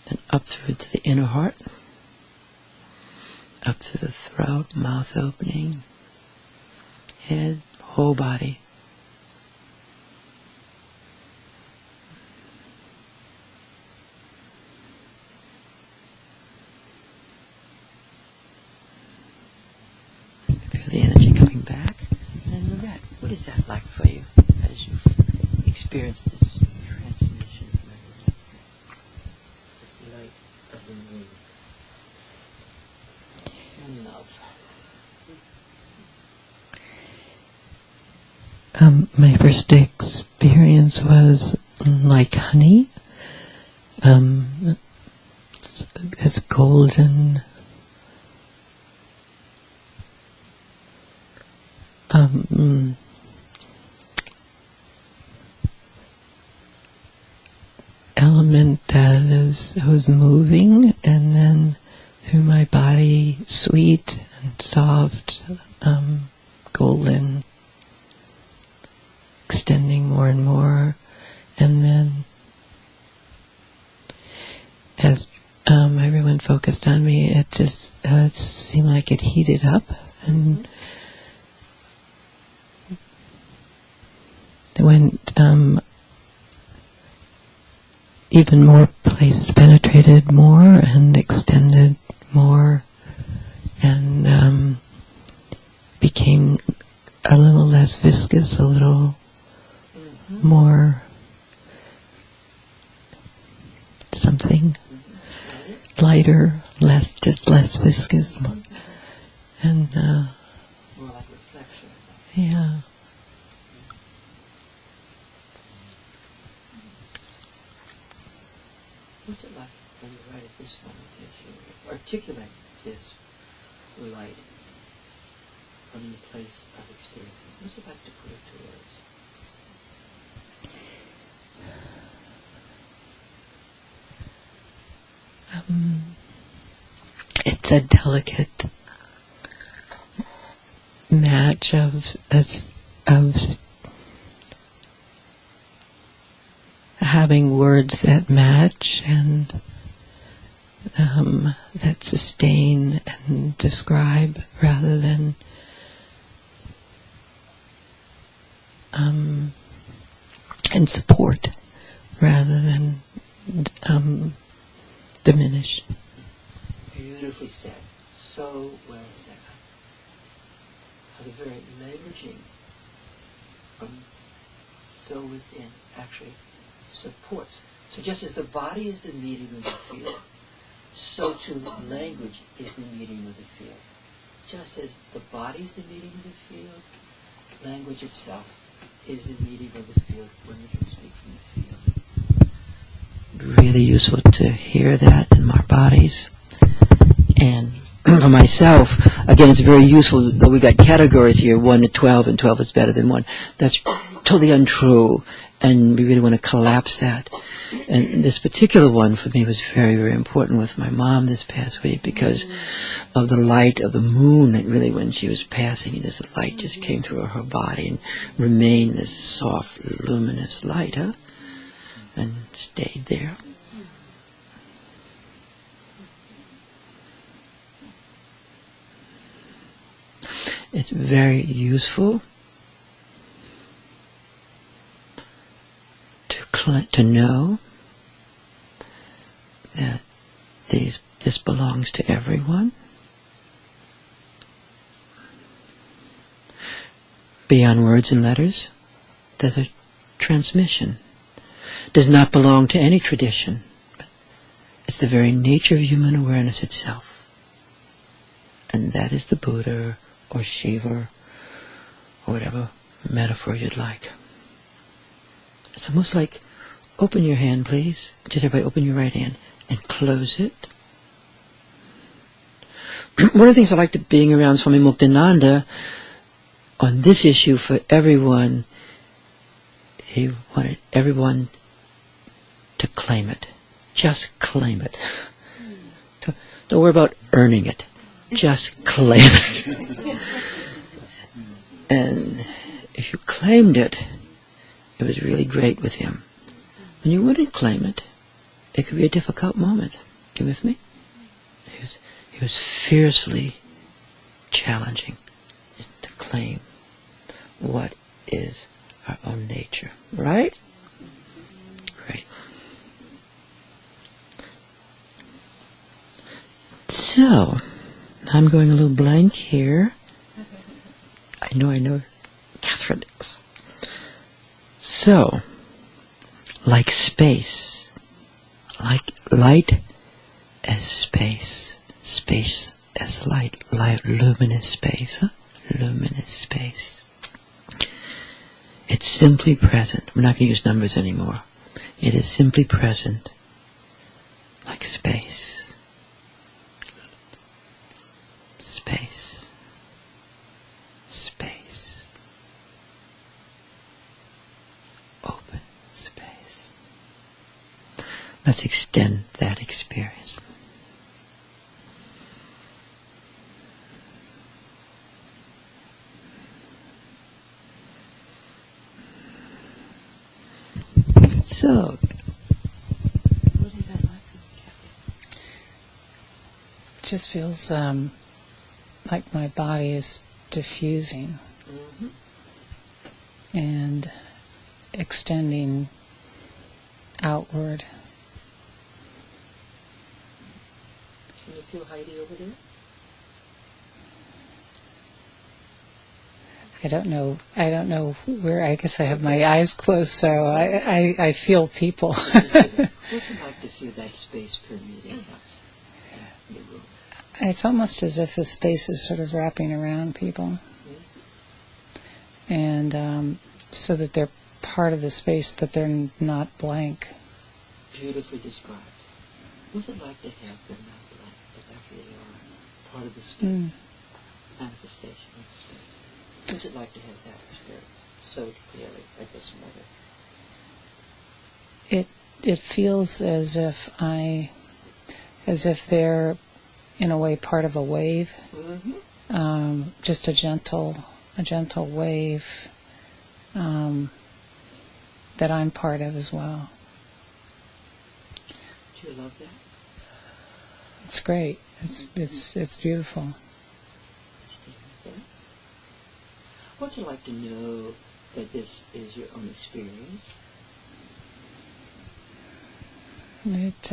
and up through to the inner heart, up through the throat, mouth opening, head, whole body. Feel the energy coming back. And Lorette, what is that like for you as you've experienced this transmission of this light of the moon and love? My first experience was like honey. It's golden. Element that was moving, and then through my body, sweet and soft, golden, extending more and more, and then as everyone focused on me, it just seemed like it heated up, and when even more places penetrated more and extended more, and became a little less viscous, a little more something lighter, less viscous, and more like reflection. Yeah. What's it like when you're right at this moment as you articulate this light from the place of experiencing? What's it like to put it to words? It's a delicate match of having words that match and that sustain and describe rather than and support rather than diminish. Beautifully said. So well said. How the very languaging from so within actually supports. So just as the body is the medium of the field, so too language is the medium of the field. Just as the body is the medium of the field, language itself is the medium of the field when we can speak from the field. Really useful to hear that in our bodies. And for myself, again, it's very useful, though we got categories here, 1 to 12, and 12 is better than 1. That's totally untrue, and we really want to collapse that. And this particular one for me was very, very important with my mom this past week because of the light of the moon that really, when she was passing, this light just came through her body and remained this soft, luminous light, and stayed there. It's very useful to know that this belongs to everyone. Beyond words and letters, there's a transmission. Does not belong to any tradition. It's the very nature of human awareness itself. And that is the Buddha or Shiva or whatever metaphor you'd like. It's almost like, open your hand, please. Just everybody open your right hand and close it. One of the things I liked being around Swami Muktananda on this issue for everyone, he wanted everyone to claim it. Just claim it. Don't worry about earning it. Just claim it. And if you claimed it, it was really great with him. When you wouldn't claim it, it could be a difficult moment. You with me? He was fiercely challenging to claim what is our own nature. Right? Great. So, I'm going a little blank here. I know, Catherine is. So, like space, like light as space, space as light, luminous space, luminous space. It's simply present. We're not going to use numbers anymore. It is simply present, like space. Space. Space. Open space. Let's extend that experience. So, what is that like? It just feels like my body is diffusing and extending outward. Can you feel Heidi over there? I don't know where. I guess I have my eyes closed, so I feel people. What's it like to feel that space permeating us in the room? It's almost as if the space is sort of wrapping around people, and so that they're part of the space, but they're not blank. Beautifully described. What's it like to have them not blank, but actually they are part of the space, manifestation of the space? What's it like to have that experience so clearly at this moment? It feels as if they're in a way part of a wave, just a gentle wave that I'm part of as well. Do you love that? It's great. It's beautiful. What's it like to know that this is your own experience? It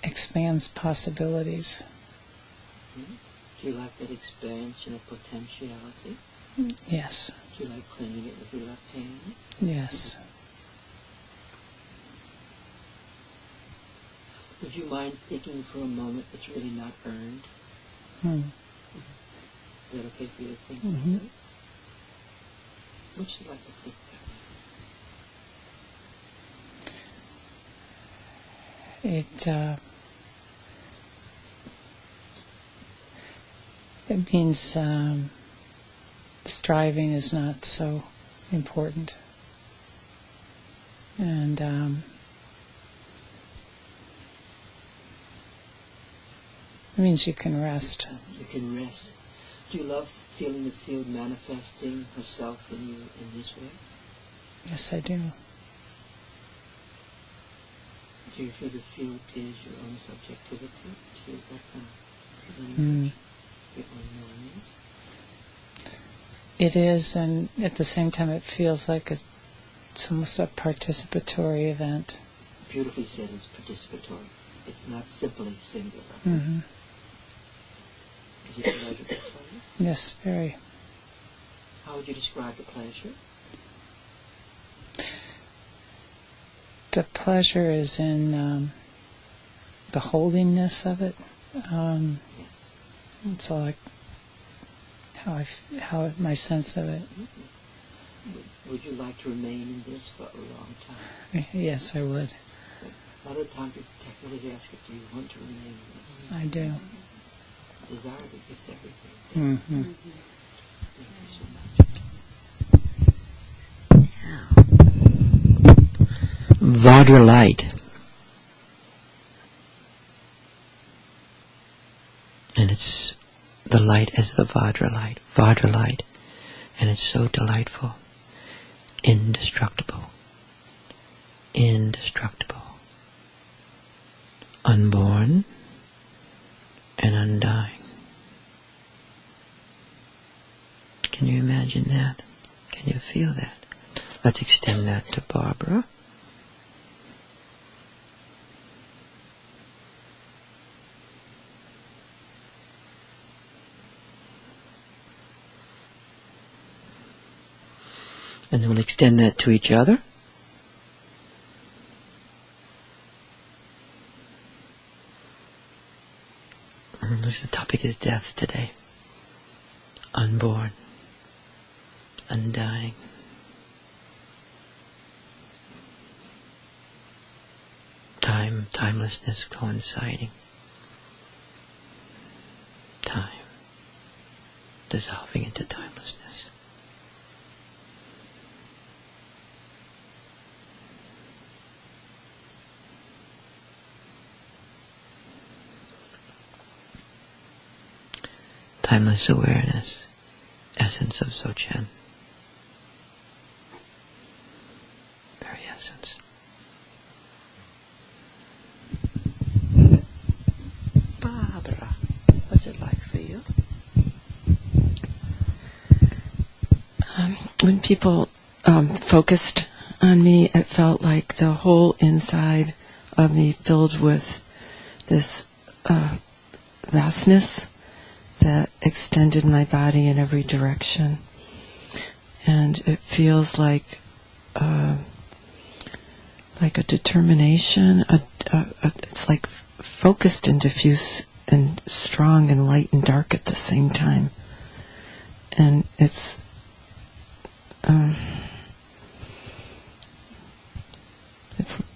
expands possibilities. Do you like that expansion of potentiality? Yes. Do you like cleaning it with your left hand? Yes. Would you mind thinking for a moment that's really not earned? Is that okay for you to think like that? What'd you like to think that way? It means striving is not so important, and it means you can rest. You can rest. Do you love feeling the field manifesting herself in you in this way? Yes, I do. Do you feel the field is your own subjectivity? Do you use that kind of language? Your own knowingness? It is, and at the same time it feels like it's almost a participatory event. Beautifully said, it's participatory. It's not simply singular. Is it pleasurable for you? Yes, very. How would you describe the pleasure? The pleasure is in the holdingness of it. Yes. It's all like how my sense of it. Would you like to remain in this for a long time? Yes, I would. A lot of the time people always ask if do you want to remain in this? I do. Desire that gives everything. Mm-hmm. Thank you so much. Vajra light. And it's the light as the Vajra light, and it's so delightful, indestructible, unborn and undying. Can you imagine that? Can you feel that? Let's extend that to Barbara. And we'll extend that to each other. The topic is death today. Unborn undying. Time, timelessness coinciding. Time dissolving into timelessness. Timeless awareness, essence of Dzogchen. Very essence. Barbara, what's it like for you? When people focused on me, it felt like the whole inside of me filled with this vastness that extended my body in every direction. And it feels like a determination. It's like focused and diffuse and strong and light and dark at the same time. And it's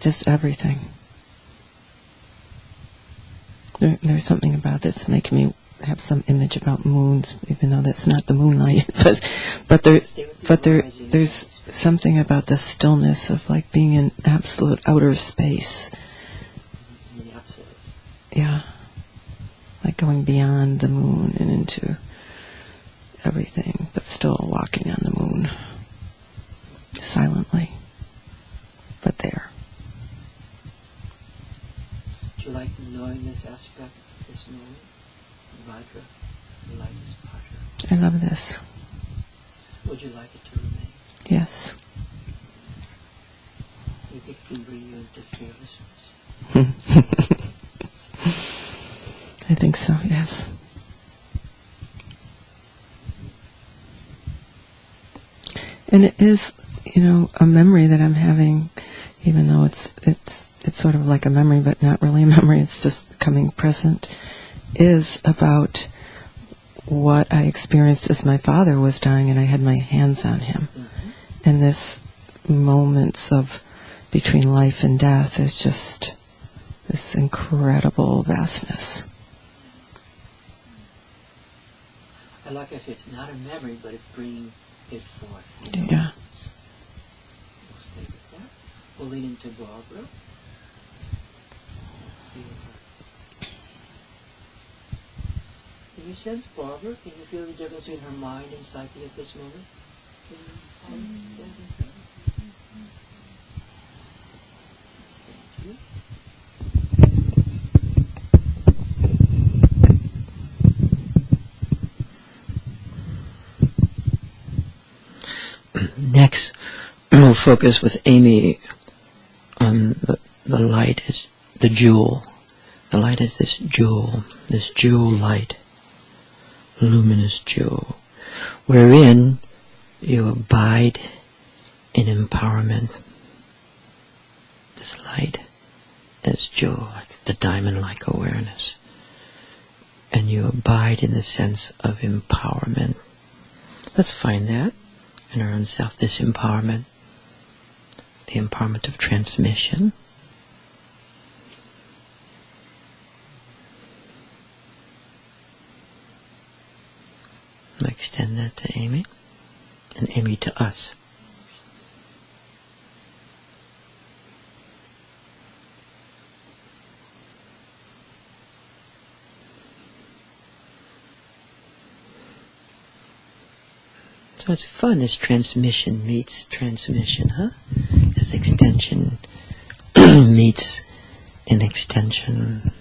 just everything. There's something about that's making me have some image about moons, even though that's not the moonlight. but there's something about the stillness of like being in absolute outer space. Yeah, like going beyond the moon and into everything, but still walking on the moon silently, but there. Do you like knowing this aspect, this moment? Vajra, you like this Vajra? I love this. Would you like it to remain? Yes. You think it can bring you into fearlessness? I think so, yes. And it is, a memory that I'm having, even though it's sort of like a memory, but not really a memory, it's just coming present, is about what I experienced as my father was dying and I had my hands on him. Mm-hmm. And this moments of between life and death is just this incredible vastness. I like it. It's not a memory, but it's bringing it forth. Yeah. We'll stay with that. We'll lean into Barbara. Can you sense Barbara? Can you feel the difference between her mind and psyche at this moment? Can you sense that? Thank you. Next, we'll focus with Amy on the light as the jewel. The light is this jewel light, luminous jewel, wherein you abide in empowerment. This light as jewel, like the diamond-like awareness. And you abide in the sense of empowerment. Let's find that in our own self, this empowerment, the empowerment of transmission. I'll extend that to Amy, and Amy to us. So it's fun, this transmission meets transmission, huh? This extension meets an extension.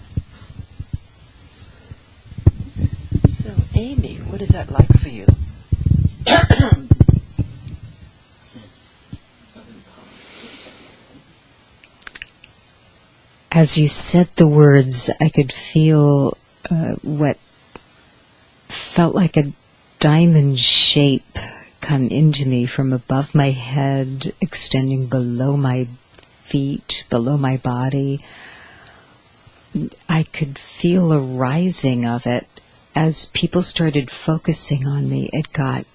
So, Amy, what is that like for you? As you said the words, I could feel what felt like a diamond shape come into me from above my head, extending below my feet, below my body. I could feel a rising of it. As people started focusing on me, it got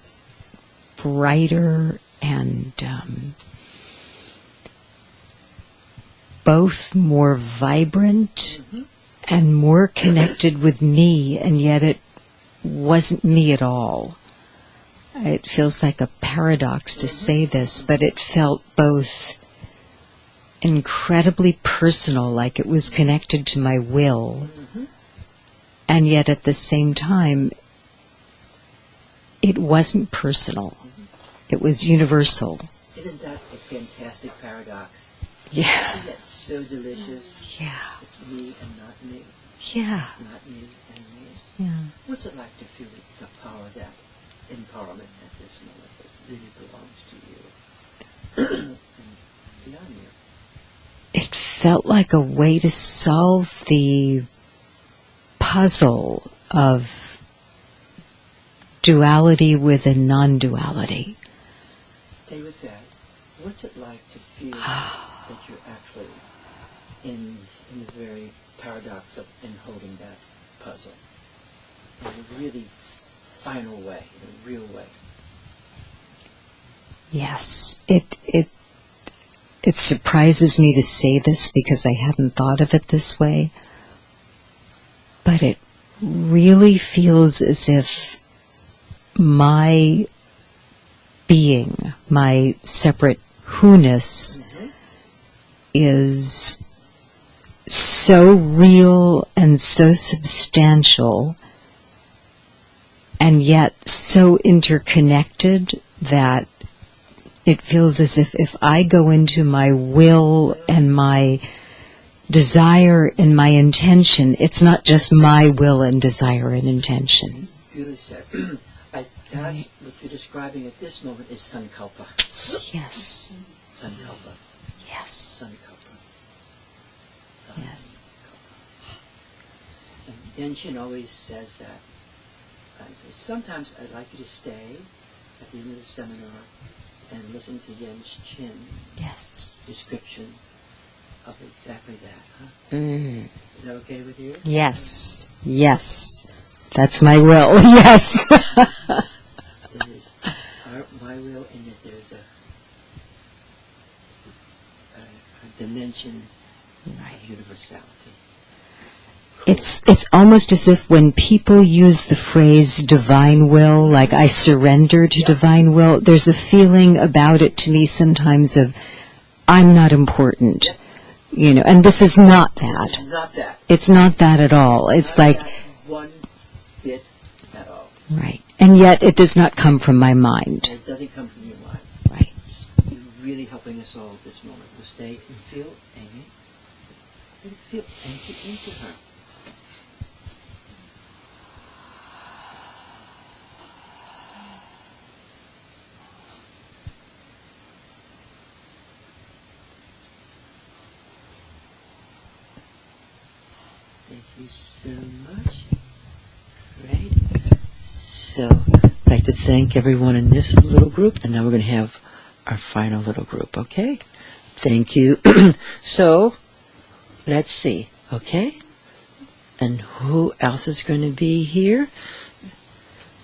brighter and both more vibrant and more connected with me, and yet it wasn't me at all. It feels like a paradox to say this, but it felt both incredibly personal, like it was connected to my will, and yet at the same time, it wasn't personal. It was universal. Isn't that a fantastic paradox? Yeah. Isn't that so delicious? Yeah. It's me and not me. Yeah. It's not me and me. Yeah. What's it like to feel the power of that empowerment at this moment that really belongs to you and beyond you? It felt like a way to solve the puzzle of duality with a non-duality. Stay with that. What's it like to feel that you're actually in the very paradox of in holding that puzzle in a really final way, in a real way? Yes, it surprises me to say this because I hadn't thought of it this way, but it really feels as if my being, my separate who-ness, is so real and so substantial and yet so interconnected that it feels as if I go into my will and my desire and my intention, it's not just my will and desire and intention. Beautifully said. That's what you're describing at this moment is sankalpa. Yes. Sankalpa. Yes. Sankalpa. Yes. And Genshin always says that. Sometimes I'd like you to stay at the end of the seminar and listen to Yen's Chin Yes. description of exactly that. Huh? Is that okay with you? Yes. Yes. That's my will. Yes. It is my will in that there's a dimension of universality. It's almost as if when people use the phrase divine will, like I surrender to divine will, there's a feeling about it to me sometimes of I'm not important, and this is not that. It's not that. It's not that at all. It's like, one bit at all. right. And yet it does not come from my mind. And it doesn't come from your mind. Right. You're really helping us all at this moment. We'll stay and feel Amy. And feel enter into her. Thank you so much. Great. So, I'd like to thank everyone in this little group, and now we're going to have our final little group, okay? Thank you. So, let's see, okay? And who else is going to be here?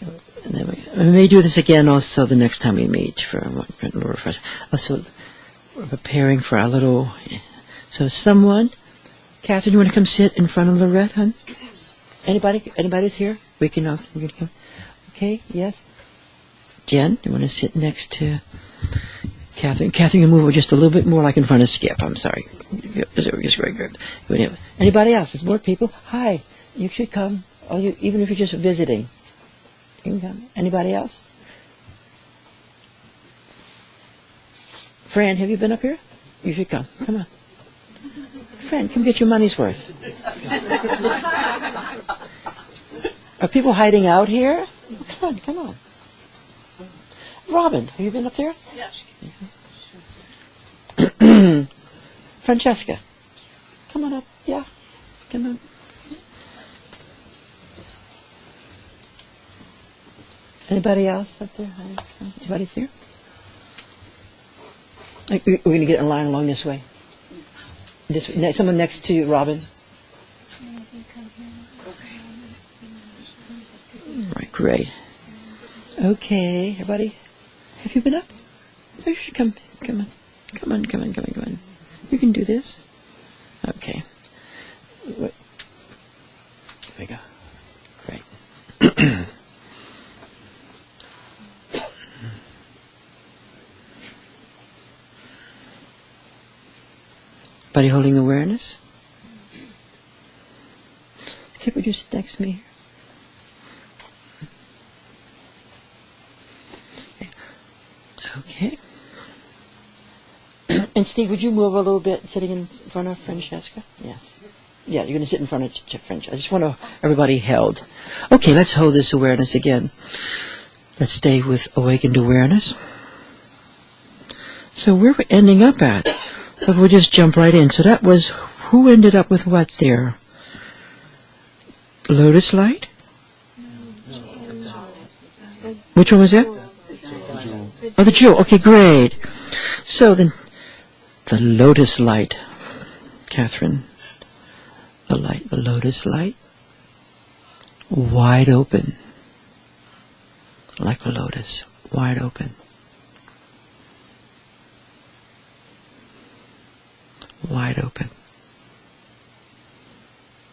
And then we may do this again also the next time we meet for a little refresh. Also, we're preparing for our little... So someone... Catherine, you want to come sit in front of Lorette, hon? Anybody's here? We can come. Okay, yes? Jen, you want to sit next to Catherine? Catherine, you move just a little bit more like in front of Skip. I'm sorry. It's very good. Anybody else? There's more people. Hi, you should come. Even if you're just visiting. You can come. Anybody else? Fran, have you been up here? You should come. Come on. Fran, come get your money's worth. Are people hiding out here? Come on. Robin, have you been up there? Yes. Francesca, come on up. Yeah, come on. Anybody else up there? Anybody's here? We're going to get in line along this way. Someone next to Robin. Right, great. Okay, everybody. Have you been up? Oh, you should come. Come on. Come on, come on, come on, come on. You can do this. Okay. Here we go. Great. Body holding awareness. Okay, would you sit next to me here? Okay. And Steve, would you move a little bit, sitting in front of Francesca? Yeah. Yeah, you're going to sit in front of Francesca. I just want everybody held. Okay, let's hold this awareness again. Let's stay with awakened awareness. So where we're ending up at, we'll just jump right in. So that was, who ended up with what there? Lotus light? Which one was that? Oh, the jewel. Okay, great. So then, the lotus light, Catherine. The light, the lotus light, wide open, like a lotus, wide open. Wide open.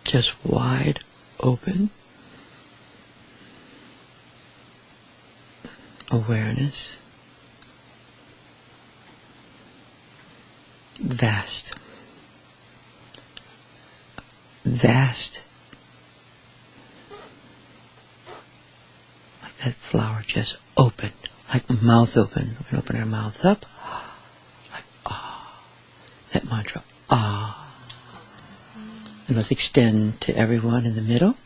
Just wide open. Awareness. Vast. Vast. Like that flower just opened. Like mouth open. We can open our mouth up. Like ah. That mantra. Ah. And let's extend to everyone in the middle.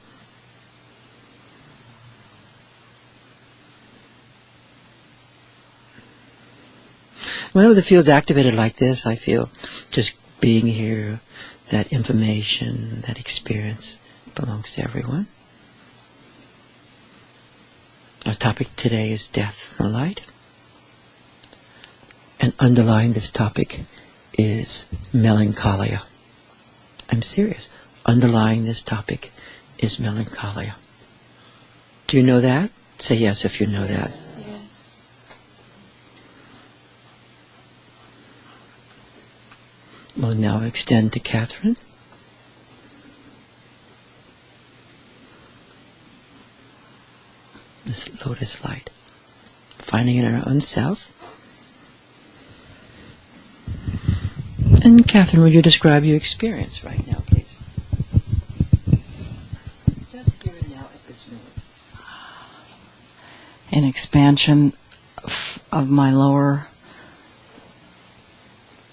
Whenever the field's activated like this, I feel just being here, that information, that experience belongs to everyone. Our topic today is death and light. And underlying this topic is melancholia. I'm serious. Underlying this topic is melancholia. Do you know that? Say yes if you know that. We'll now extend to Catherine. This lotus light. Finding it in our own self. And Catherine, will you describe your experience right now, please? Just here and now at this moment. An expansion of my lower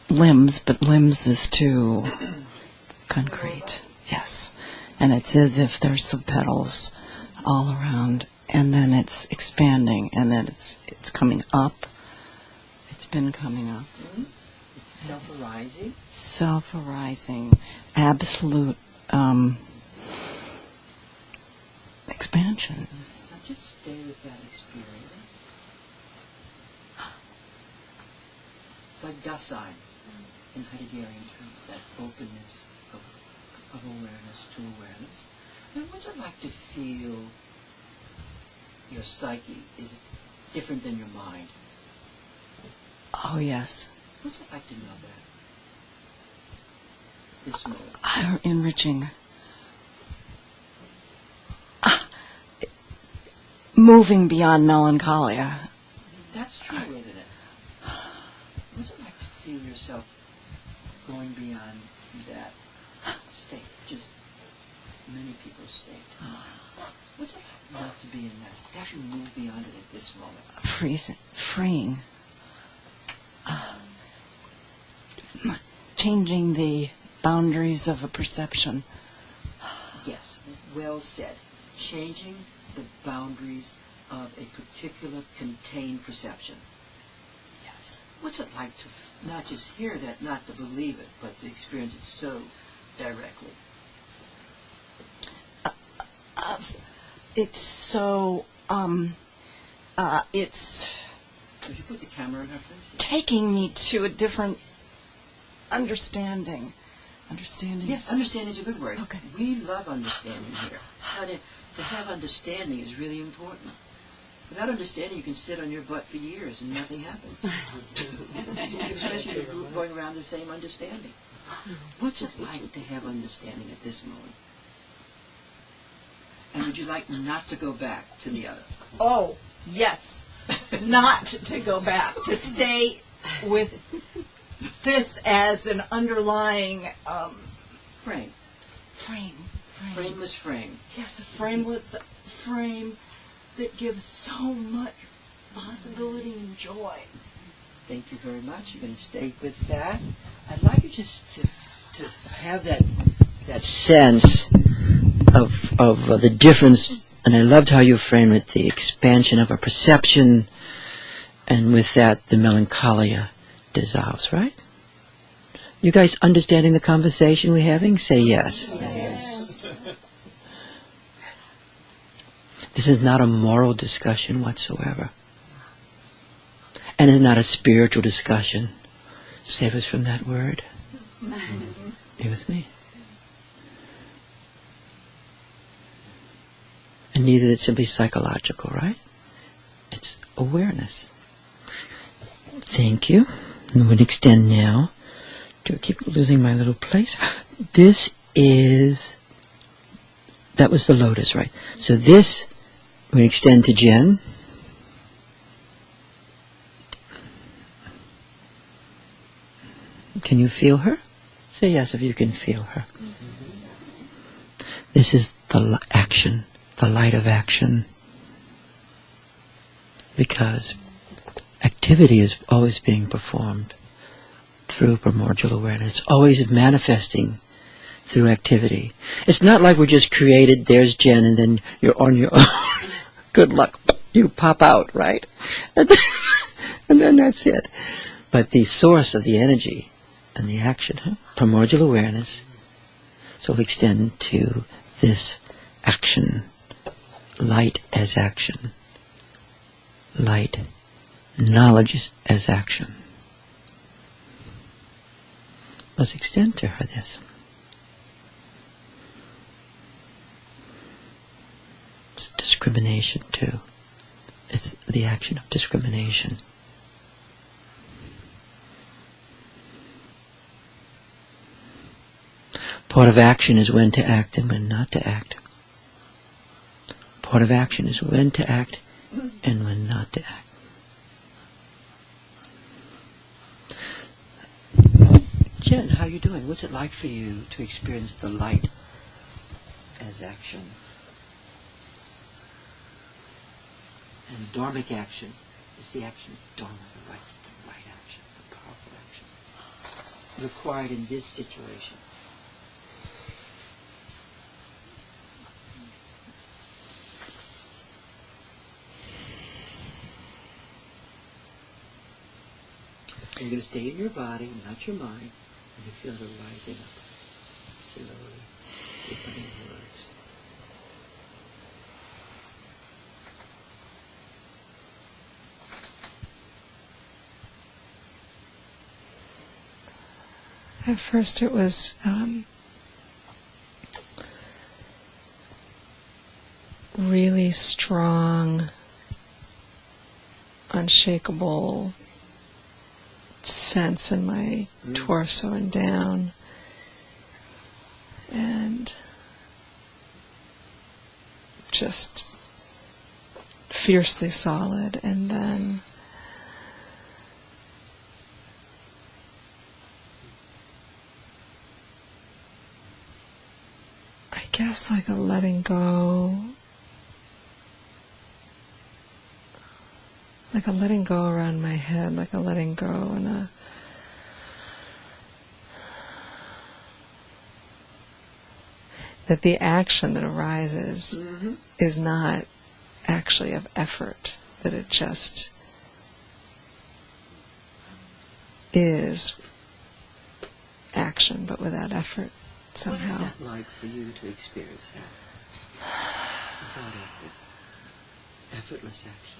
limbs, but limbs is too concrete. Yes. And it's as if there's some petals all around, and then it's expanding, and then it's coming up. It's been coming up. Mm-hmm. Self-arising. Self-arising. Absolute expansion. Now just stay with that experience. It's like Dasein in Heideggerian terms, that openness of awareness to awareness. And what's it like to feel your psyche is different than your mind? Oh, yes. What's it like to know that? This moment. Enriching. Moving beyond melancholia. That's true, isn't it? What's it like to feel yourself going beyond that state? Just many people's state. What's it like not to be in that? To actually move beyond it at this moment. Freeing. Changing the boundaries of a perception. Yes, well said. Changing the boundaries of a particular contained perception. Yes. What's it like to not just hear that, not to believe it, but to experience it so directly? It's so, it's Would you put the camera in her face? taking me to a different understanding. Understanding. Yes, understanding is a good word. Okay. We love understanding here. Now, to have understanding is really important. Without understanding, you can sit on your butt for years and nothing happens. Especially if you're going around the same understanding. What's it like to have understanding at this moment? And would you like not to go back to the other? Oh, yes. Not to go back. To stay with this as an underlying Frame. Frameless frame. Yes, a frameless frame that gives so much possibility and joy. Thank you very much. You're going to stay with that. I'd like you just to have that sense of the difference. And I loved how you framed it, the expansion of a perception, and with that, the melancholia dissolves, right? You guys understanding the conversation we're having? Say yes. This is not a moral discussion whatsoever. And it's not a spiritual discussion. Save us from that word. You with me? And neither is it simply psychological, right? It's awareness. Thank you. And we'll extend now. Do I keep losing my little place? This is... That was the lotus, right? So this... We extend to Jen. Can you feel her? Say yes if you can feel her. This is the action, the light of action. Because activity is always being performed through primordial awareness. It's always manifesting through activity. It's not like we're just created, there's Jen, and then you're on your own. Good luck. You pop out, right? And then that's it. But the source of the energy and the action, primordial awareness, so we'll extend to this action. Light as action. Light. Knowledge as action. Let's extend to her this. It's discrimination too. It's the action of discrimination. Part of action is when to act and when not to act. Part of action is when to act and when not to act. Jen, how are you doing? What's it like for you to experience the light as action? And dharmic action is the action of dharma, the right action, the powerful action, required in this situation. You're going to stay in your body, not your mind, and you feel it rising up slowly, becoming words. At first it was really strong, unshakable sense in my torso and down, and just fiercely solid, and then I guess like a letting go, like a letting go around my head, like a letting go and a that the action that arises is not actually of effort, that it just is action but without effort somehow. What is that like for you to experience that? Without effort. Effortless action.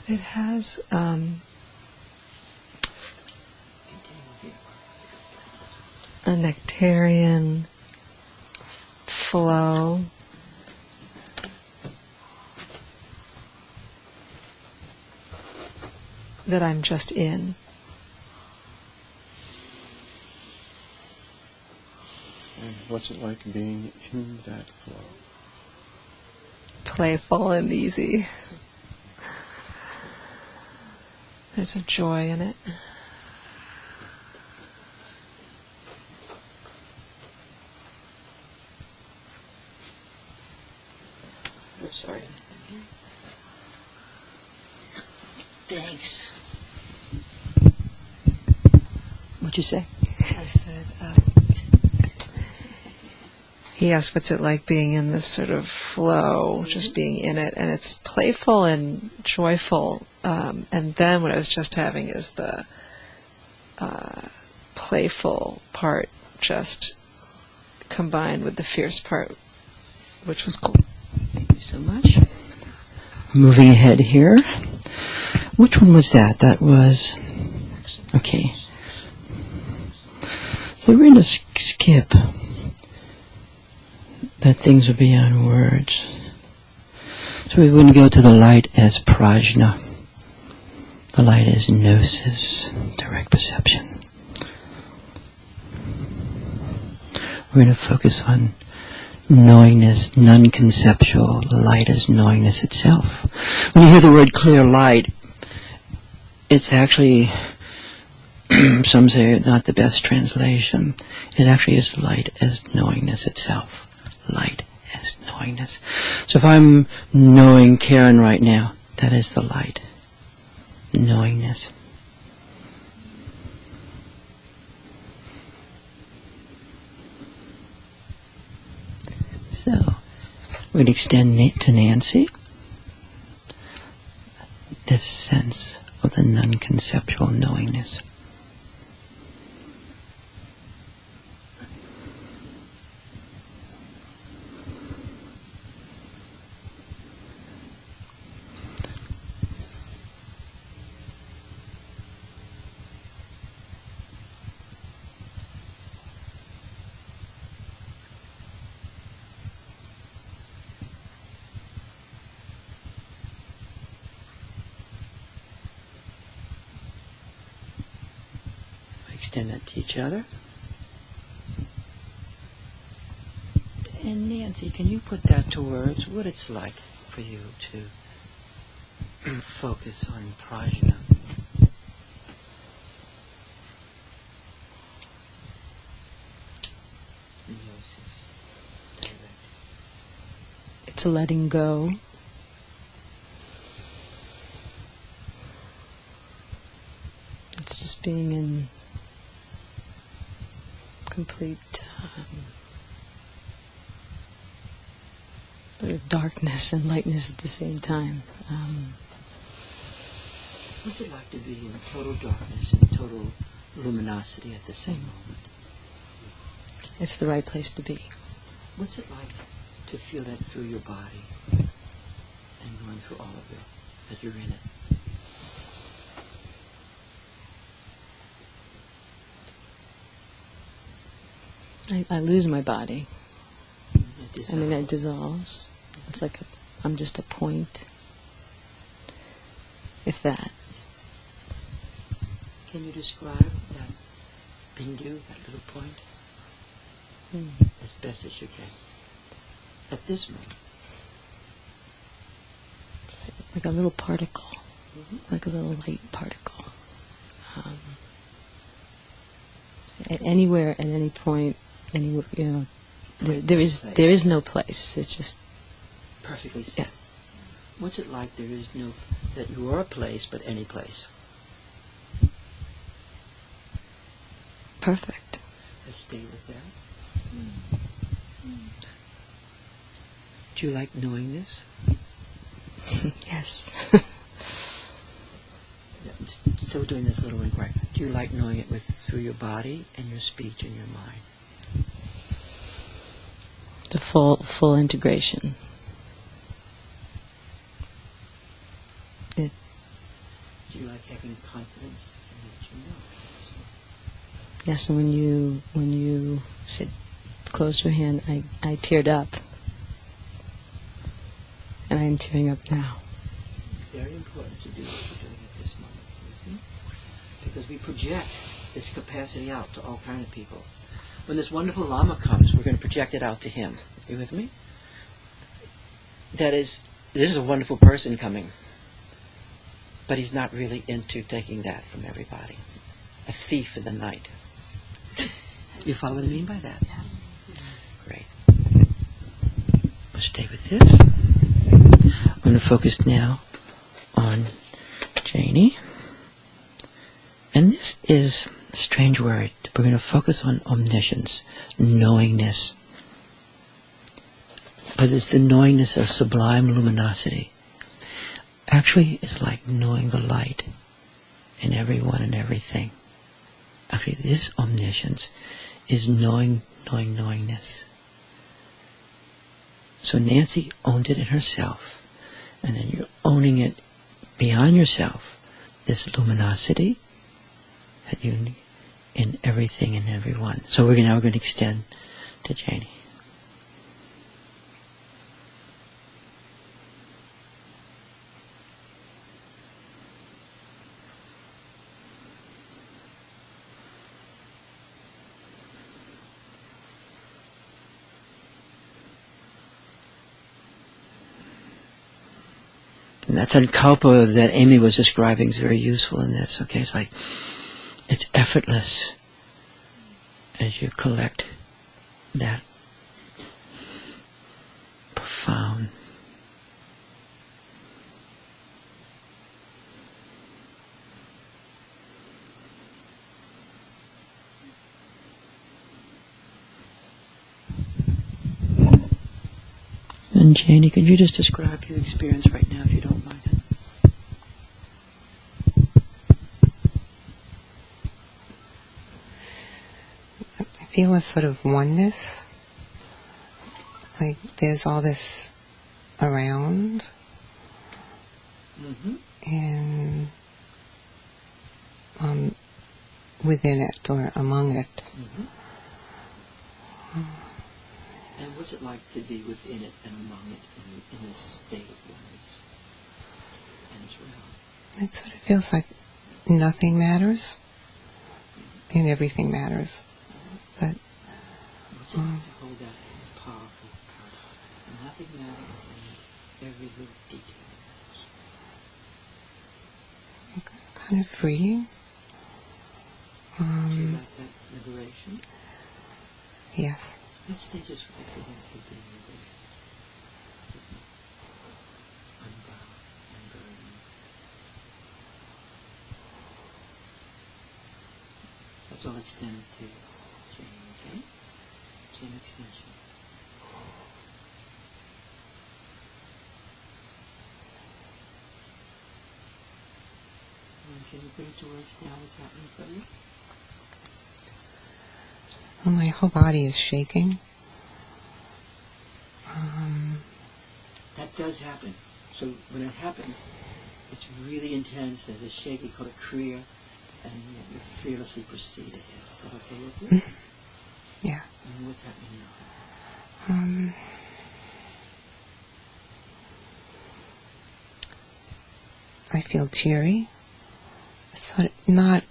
It has a nectarian flow. That I'm just in. And what's it like being in that flow? Playful and easy. There's a joy in it. I'm sorry. Thanks. What'd you say? I said, he asked what's it like being in this sort of flow, just being in it, and it's playful and joyful. And then what I was just having is the playful part just combined with the fierce part, which was cool. Thank you so much. Moving ahead here. Which one was that? That was... Okay. So we're going to skip that things are beyond words. So we wouldn't go to the light as prajna. The light is gnosis, direct perception. We're going to focus on knowingness, non-conceptual. The light is knowingness itself. When you hear the word clear light, it's actually, some say, not the best translation. It actually is light as knowingness itself. Light as knowingness. So if I'm knowing Karen right now, that is the light. Knowingness. So, we'd extend to Nancy this sense of the non-conceptual knowingness. Extend that to each other. And Nancy, can you put that to words, what it's like for you to focus on prajna? It's a letting go. It's just being in complete sort of darkness and lightness at the same time. What's it like to be in total darkness and total luminosity at the same moment? It's the right place to be. What's it like to feel that through your body and going through all of it, that you're in it? I lose my body. It dissolves. I mean, it dissolves. It's like I'm just a point, if that. Can you describe that bindu, that little point, as best as you can? At this moment. Like a little particle, like a little light particle. Anywhere, at any point, anywhere, you know, there is no place. It's just perfectly said. Yeah. What's it like? There is no that you are a place, but any place. perfect. Let's stay with that. Do you like knowing this? Yes. Still doing this little inquiry. Do you like knowing it through your body and your speech and your mind? The full integration. Do you like having confidence in what you know? Yes, and when you said close your hand, I teared up. And I'm tearing up now. It's very important to do what you're doing at this moment. Because we project this capacity out to all kinds of people. When this wonderful Lama comes, we're going to project it out to him. You with me? This is a wonderful person coming. But he's not really into taking that from everybody. A thief in the night. You follow what I mean by that? Yes. Great. We'll stay with this. I'm going to focus now on Janie. And this is a strange word. We're going to focus on omniscience, knowingness. But it's the knowingness of sublime luminosity. Actually, it's like knowing the light in everyone and everything. Actually, this omniscience is knowingness. So Nancy owned it in herself, and then you're owning it beyond yourself, this luminosity that you in everything and everyone. So we're now going to extend to Janie. And that sankalpa that Amy was describing is very useful in this. Okay, it's like, it's effortless as you collect that profound. And Janie, could you just describe your experience right now, if you don't mind? I feel a sort of oneness. Like there's all this around. Mm-hmm. And within it or among it. Mm-hmm. And what's it like to be within it and among it in this state of oneness and its realm? It sort of feels like nothing matters and everything matters. But what's it like to hold that powerful power? Nothing matters and every little detail matters. kind of freeing. Do you like that liberation? Yes. Let's stay just right there with being liberated. Unbound, unburdened. That's all extended to Jane, okay? Same extension. And can you bring to words now what's happening for you? Well, my whole body is shaking. That does happen. So when it happens, it's really intense. There's a shake, we call it kriya, and yet you fearlessly proceed ahead. Is that okay with you? Yeah. And what's happening now? I feel teary. It's sort of not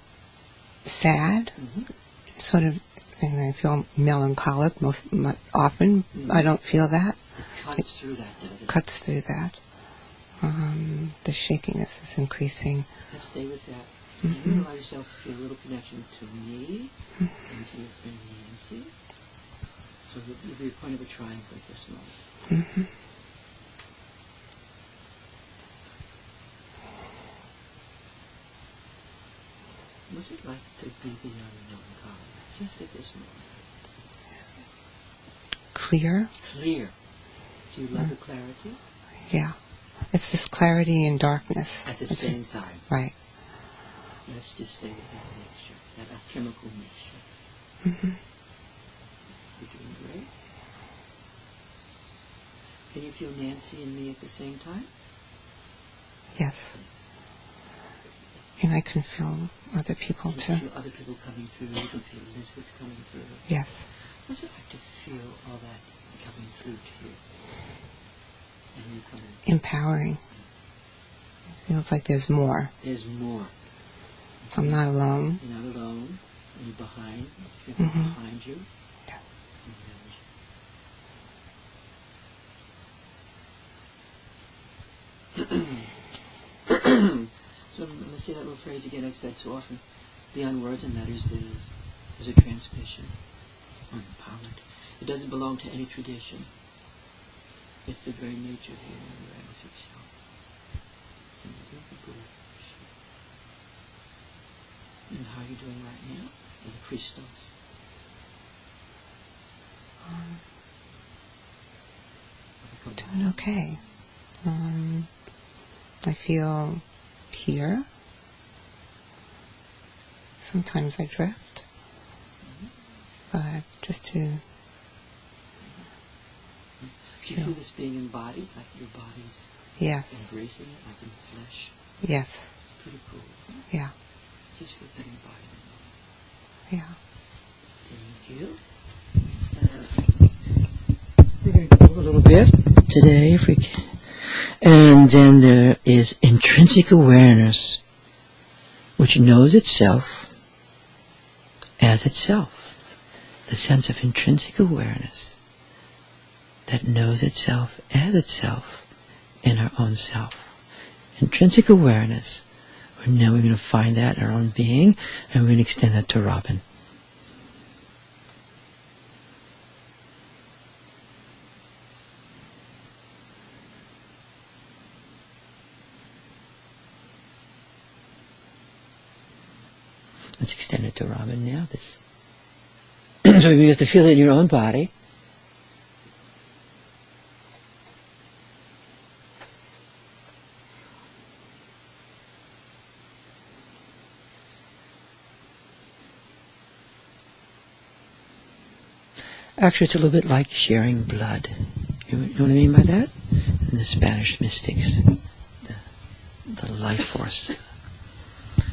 sad. Mm-hmm. It's sort of, and I feel melancholic often. Mm-hmm. I don't feel that. It cuts through that, does it? Cuts through that. The shakiness is increasing. Let's stay with that. Mm-hmm. You allow yourself to feel a little connection to me and to your friend Nancy. So it'll be a point of a triangle at this moment. Mm-hmm. What's it like to be beyond melancholy, just at this moment? Clear. Clear. Do you love the clarity? Yeah. It's this clarity and darkness. At the same time. Right. Let's just stay with that mixture, that alchemical mixture. Mm-hmm. You're doing great. Can you feel Nancy and me at the same time? Yes. And I can feel other people You too. can feel other people coming through. You can feel Elizabeth coming through. Yes. What's it like to feel all that coming through to you? And you coming. Empowering. Feels like there's more. There's more. I'm not alone. You're not alone. You're behind. People behind you. Yeah. So let's say that little phrase again. I've said so often. Beyond words and letters, there's a transmission. Empowered. It doesn't belong to any tradition. It's the very nature of human awareness itself. And how are you doing right now as a Christos? Doing okay. I feel here. Sometimes I drift. But just to... Do you feel this being embodied, like your body's Yes. embracing it, like in flesh? Yes. Pretty cool. Yeah. Just feel that embodied. Yeah. Thank you. We're going to go a little bit today, if we can. And then there is intrinsic awareness, which knows itself as itself. The sense of intrinsic awareness that knows itself as itself in our own self. Intrinsic awareness. Now we're going to find that in our own being, and we're going to extend that to Robin. Let's extend it to Robin now. So you have to feel it in your own body. Actually, it's a little bit like sharing blood. You know what I mean by that? In the Spanish mystics, the life force.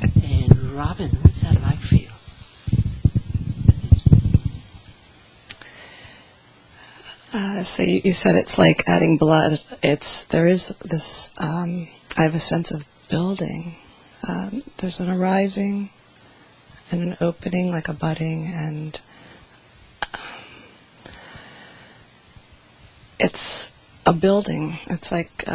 And Robin, what's that like for you? So you said it's like adding blood. There is this. I have a sense of building. There's an arising, and an opening, like a budding, and it's a building. It's like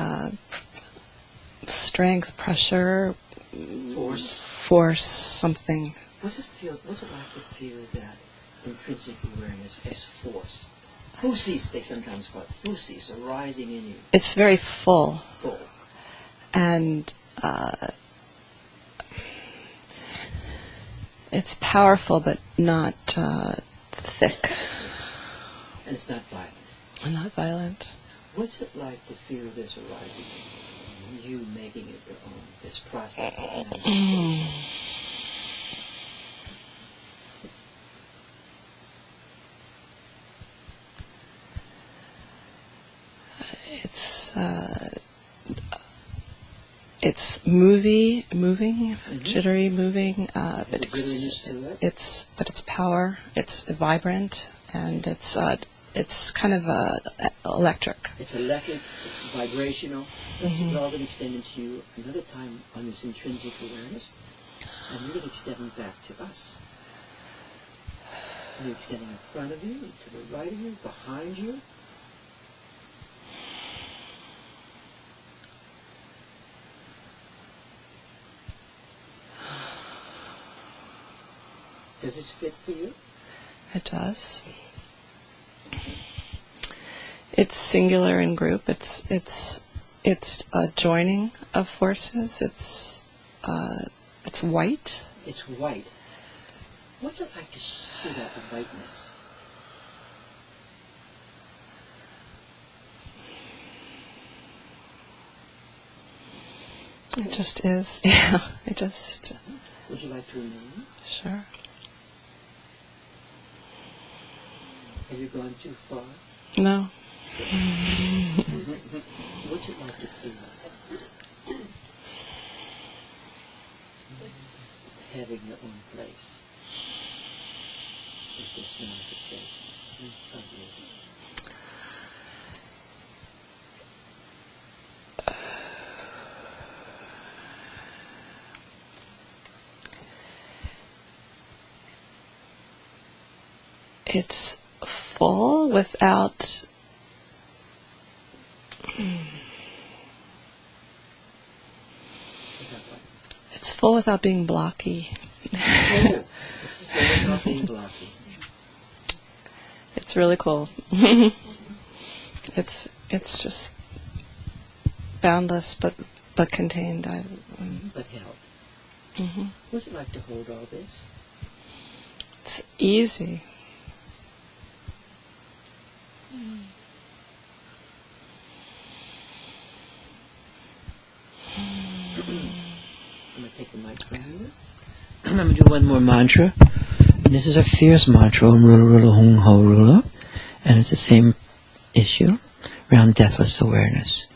strength, pressure, force, something. What's it like to feel that intrinsic awareness as force? Phusis, they sometimes call it. Phusis, arising in you. It's very full. Full. And it's powerful, but not thick. And it's not violent. Not violent. What's it like to feel this arising in you, making it your own, this process of manifestation? It's moving, jittery, moving. But it's power. It's vibrant, and it's kind of electric. It's electric. It's vibrational. Let's all going to extend into you another time on this intrinsic awareness, and you're going to extend it back to us. You're extending in front of you, to the right of you, behind you. Does this fit for you? It does. It's singular in group. It's a joining of forces. It's white. It's white. What's it like to see that whiteness? It just is. Yeah. It just. Would you like to remain? Sure. Have you gone too far? No. What's it like to feel? having your own place with this manifestation of you. It's full without it's full without being blocky. It's really cool. It's just boundless but contained. But held. Mm-hmm. What's it like to hold all this? It's easy. I'm going to take the mic from you. I'm going to do one more mantra. And this is a fierce mantra, Om Rula Rula Hung Ho Rula. And it's the same issue around deathless awareness.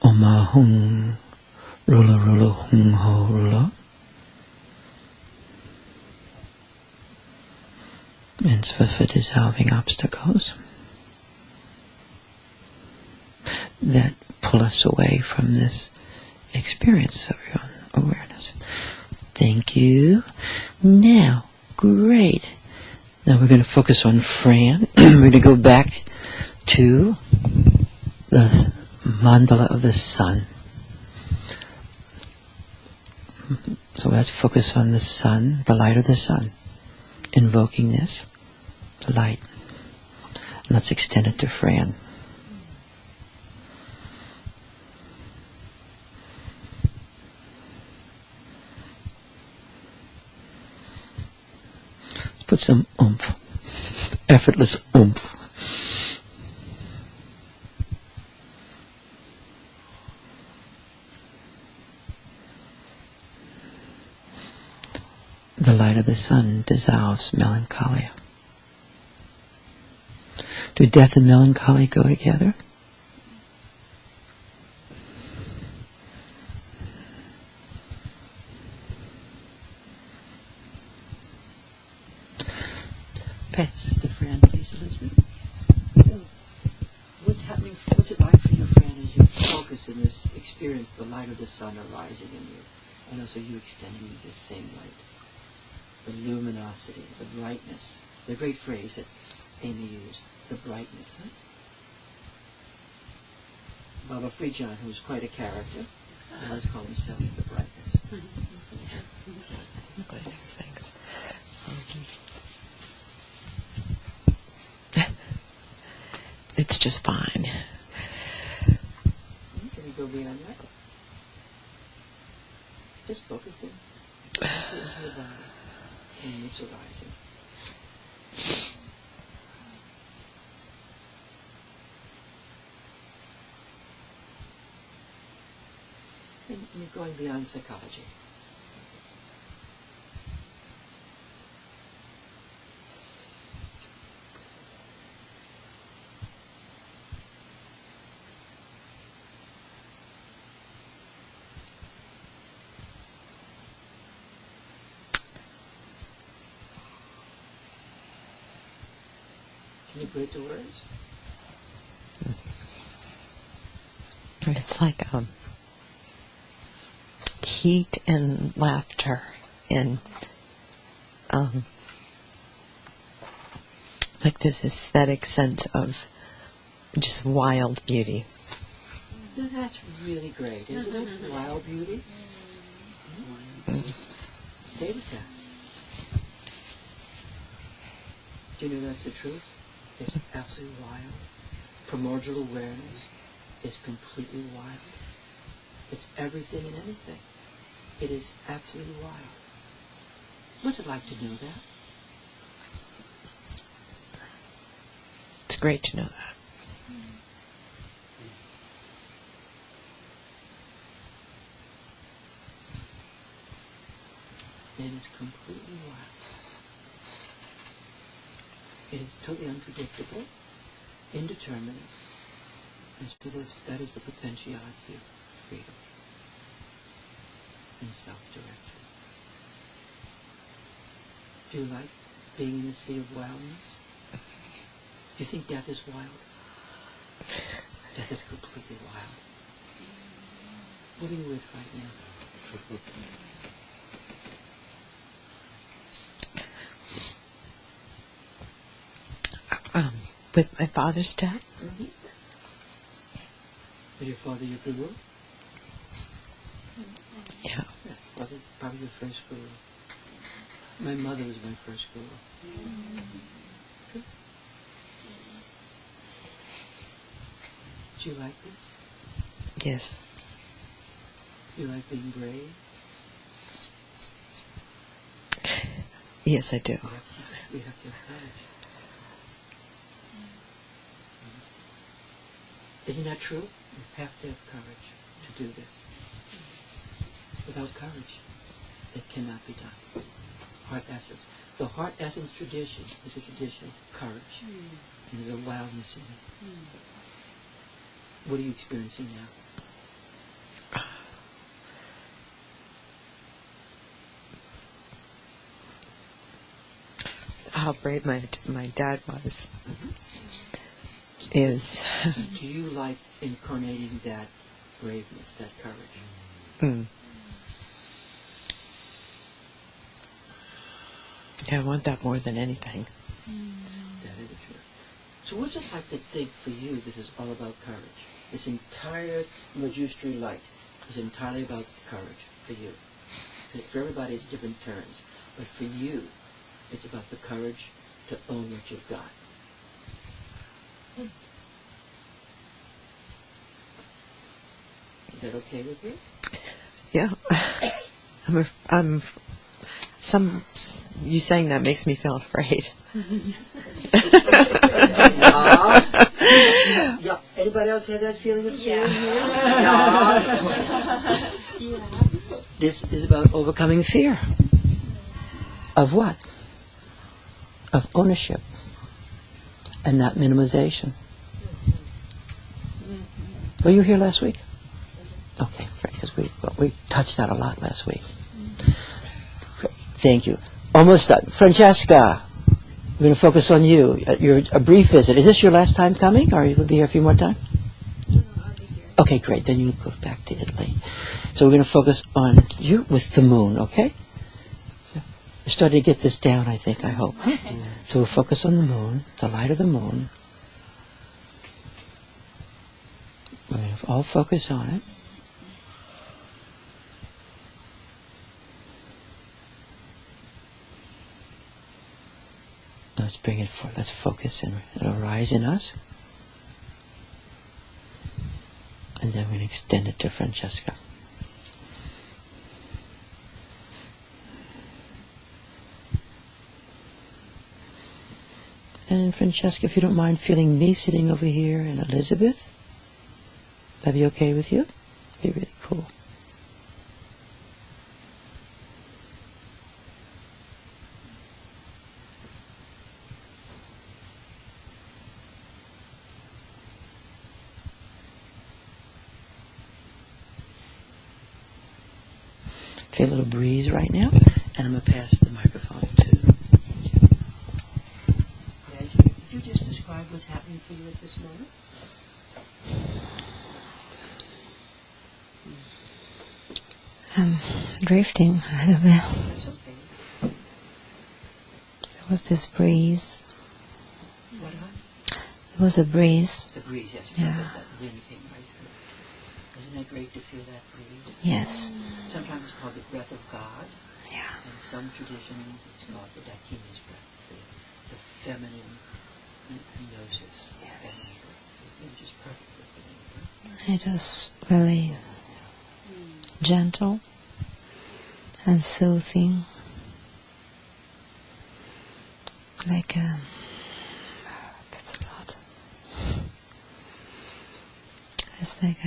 Om Hung Rula Rula Hung Ho Rula. And it's for dissolving obstacles that pull us away from this experience of your own awareness. Thank you. Now, great. Now we're going to focus on Fran. We're going to go back to the mandala of the sun. So let's focus on the sun, the light of the sun. Invoking this, the light. And let's extend it to Fran. Put some oomph, effortless oomph. The light of the sun dissolves melancholia. Do death and melancholy go together? Sister Fran, please, Elizabeth. So, what's happening? What's it like for you, Fran, as you focus in this experience, the light of the sun arising in you, and also you extending this same light, the luminosity, the brightness, the great phrase that Amy used, the brightness. Huh? Baba Frijan, who's quite a character, always called himself the brightness. Thanks. It's just fine. Can we go beyond that? Just focusing into your body and it's arising. And you're going beyond psychology. Can you put it to words? It's like heat and laughter and like this aesthetic sense of just wild beauty. Now that's really great, isn't it? Wild beauty. Stay with that. Do you know that's the truth? It's absolutely wild. Primordial awareness is completely wild. It's everything and anything. It is absolutely wild. What's it like to know that? It's great to know that. It is completely wild. It is totally unpredictable, indeterminate, and so that is the potentiality of freedom and self-direction. Do you like being in the sea of wildness? Do you think death is wild? Death is completely wild. What are you with right now? With my father's death? Mm-hmm. Was your father your guru? Yeah. Father's probably your first guru. My mother was my first guru. Do you like this? Yes. You like being brave? Yes, I do. We have to have courage. Isn't that true? You have to have courage to do this. Without courage, it cannot be done. Heart essence. The heart essence tradition is a tradition of courage. And there's a wildness in it. What are you experiencing now? How brave my dad was is. Do you like incarnating that braveness, that courage? Yeah, I want that more than anything. That is true. So what's it like to think for you this is all about courage? This entire Majustri light is entirely about courage for you. For everybody it's different turns. But for you, it's about the courage to own what you've got. Is that okay with you? Yeah. You saying that makes me feel afraid. Yeah. Anybody else have that feeling of fear? Yeah. This is about overcoming fear. Of what? Of ownership. And not minimization. Were you here last week? Okay, great, because we touched that a lot last week. Great, thank you. Almost done. Francesca, we're going to focus on you. A brief visit. Is this your last time coming, or you will be here a few more times? No, I'll be here. Okay, great. Then you go back to Italy. So we're going to focus on you with the moon, okay? We're starting to get this down, I think, I hope. So we'll focus on the moon, the light of the moon. We're going to all focus on it. Let's bring it forward. Let's focus and it'll rise in us. And then we're going to extend it to Francesca. And Francesca, if you don't mind feeling me sitting over here and Elizabeth, that'd be okay with you? Be really cool. Feel a little breeze right now, and I'm going to pass the microphone to you. Could you just describe what's happening for you at this moment? Drifting a little bit. That's okay. There was this breeze. What about? It was a breeze. The breeze, yes. Yeah. That wind came right through. Isn't that great to feel that breeze? Yes. Sometimes it's called the breath of God. Yeah. In some traditions, it's called the Dakini's breath, the feminine gnosis. Yes. Which is perfect with the name. It was really gentle and soothing. Like that's a lot. It's like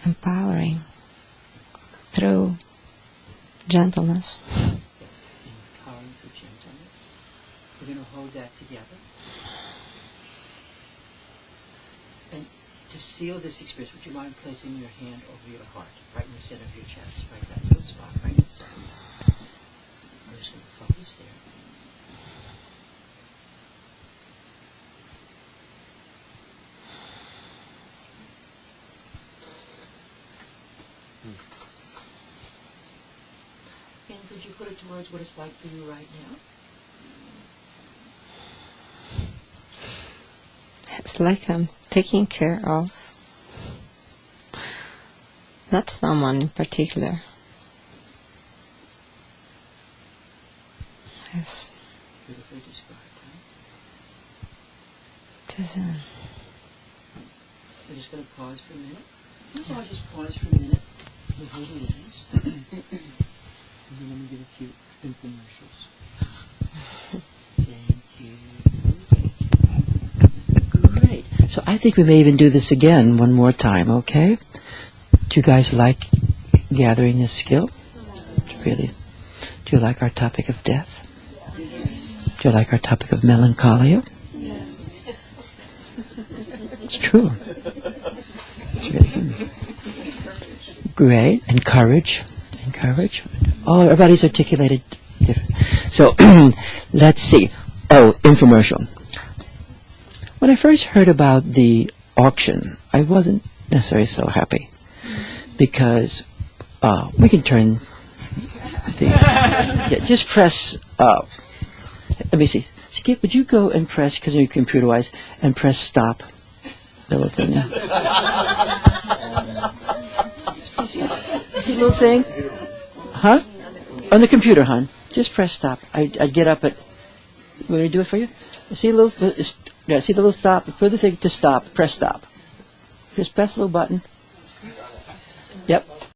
empowering through gentleness. Yes, empowering through gentleness. We're going to hold that together. And to seal this experience, would you mind placing your hand over your heart, right in the center of your chest, right that little spot, right in the center. I'm just going to focus there. And could you put it towards what it's like for you right now? It's like I'm taking care of not someone in particular. Yes. Beautifully described, right? Doesn't. We're just going to pause for a minute. So I'll just pause for a minute. We'll hold the lens. And then let me give a few infomercials. Thank you. Great. So I think we may even do this again one more time, okay? Do you guys like gathering this skill? Really? Do you like our topic of death? Yes. Do you like our topic of melancholia? Yes. It's true. It's really good. Great. And courage. And courage. Oh, everybody's articulated different. So, let's see. Oh, infomercial. When I first heard about the auction, I wasn't necessarily so happy because we can turn the... Yeah, just press... let me see. Skip, would you go and press, because you're computer-wise, and press stop? The little thing there. See the little thing? Huh? On the computer, hon. Just press stop. I'd get up at... Want me to do it for you? See the little... Yeah, see the little stop? For the thing to stop, press stop. Just press the little button. Yep.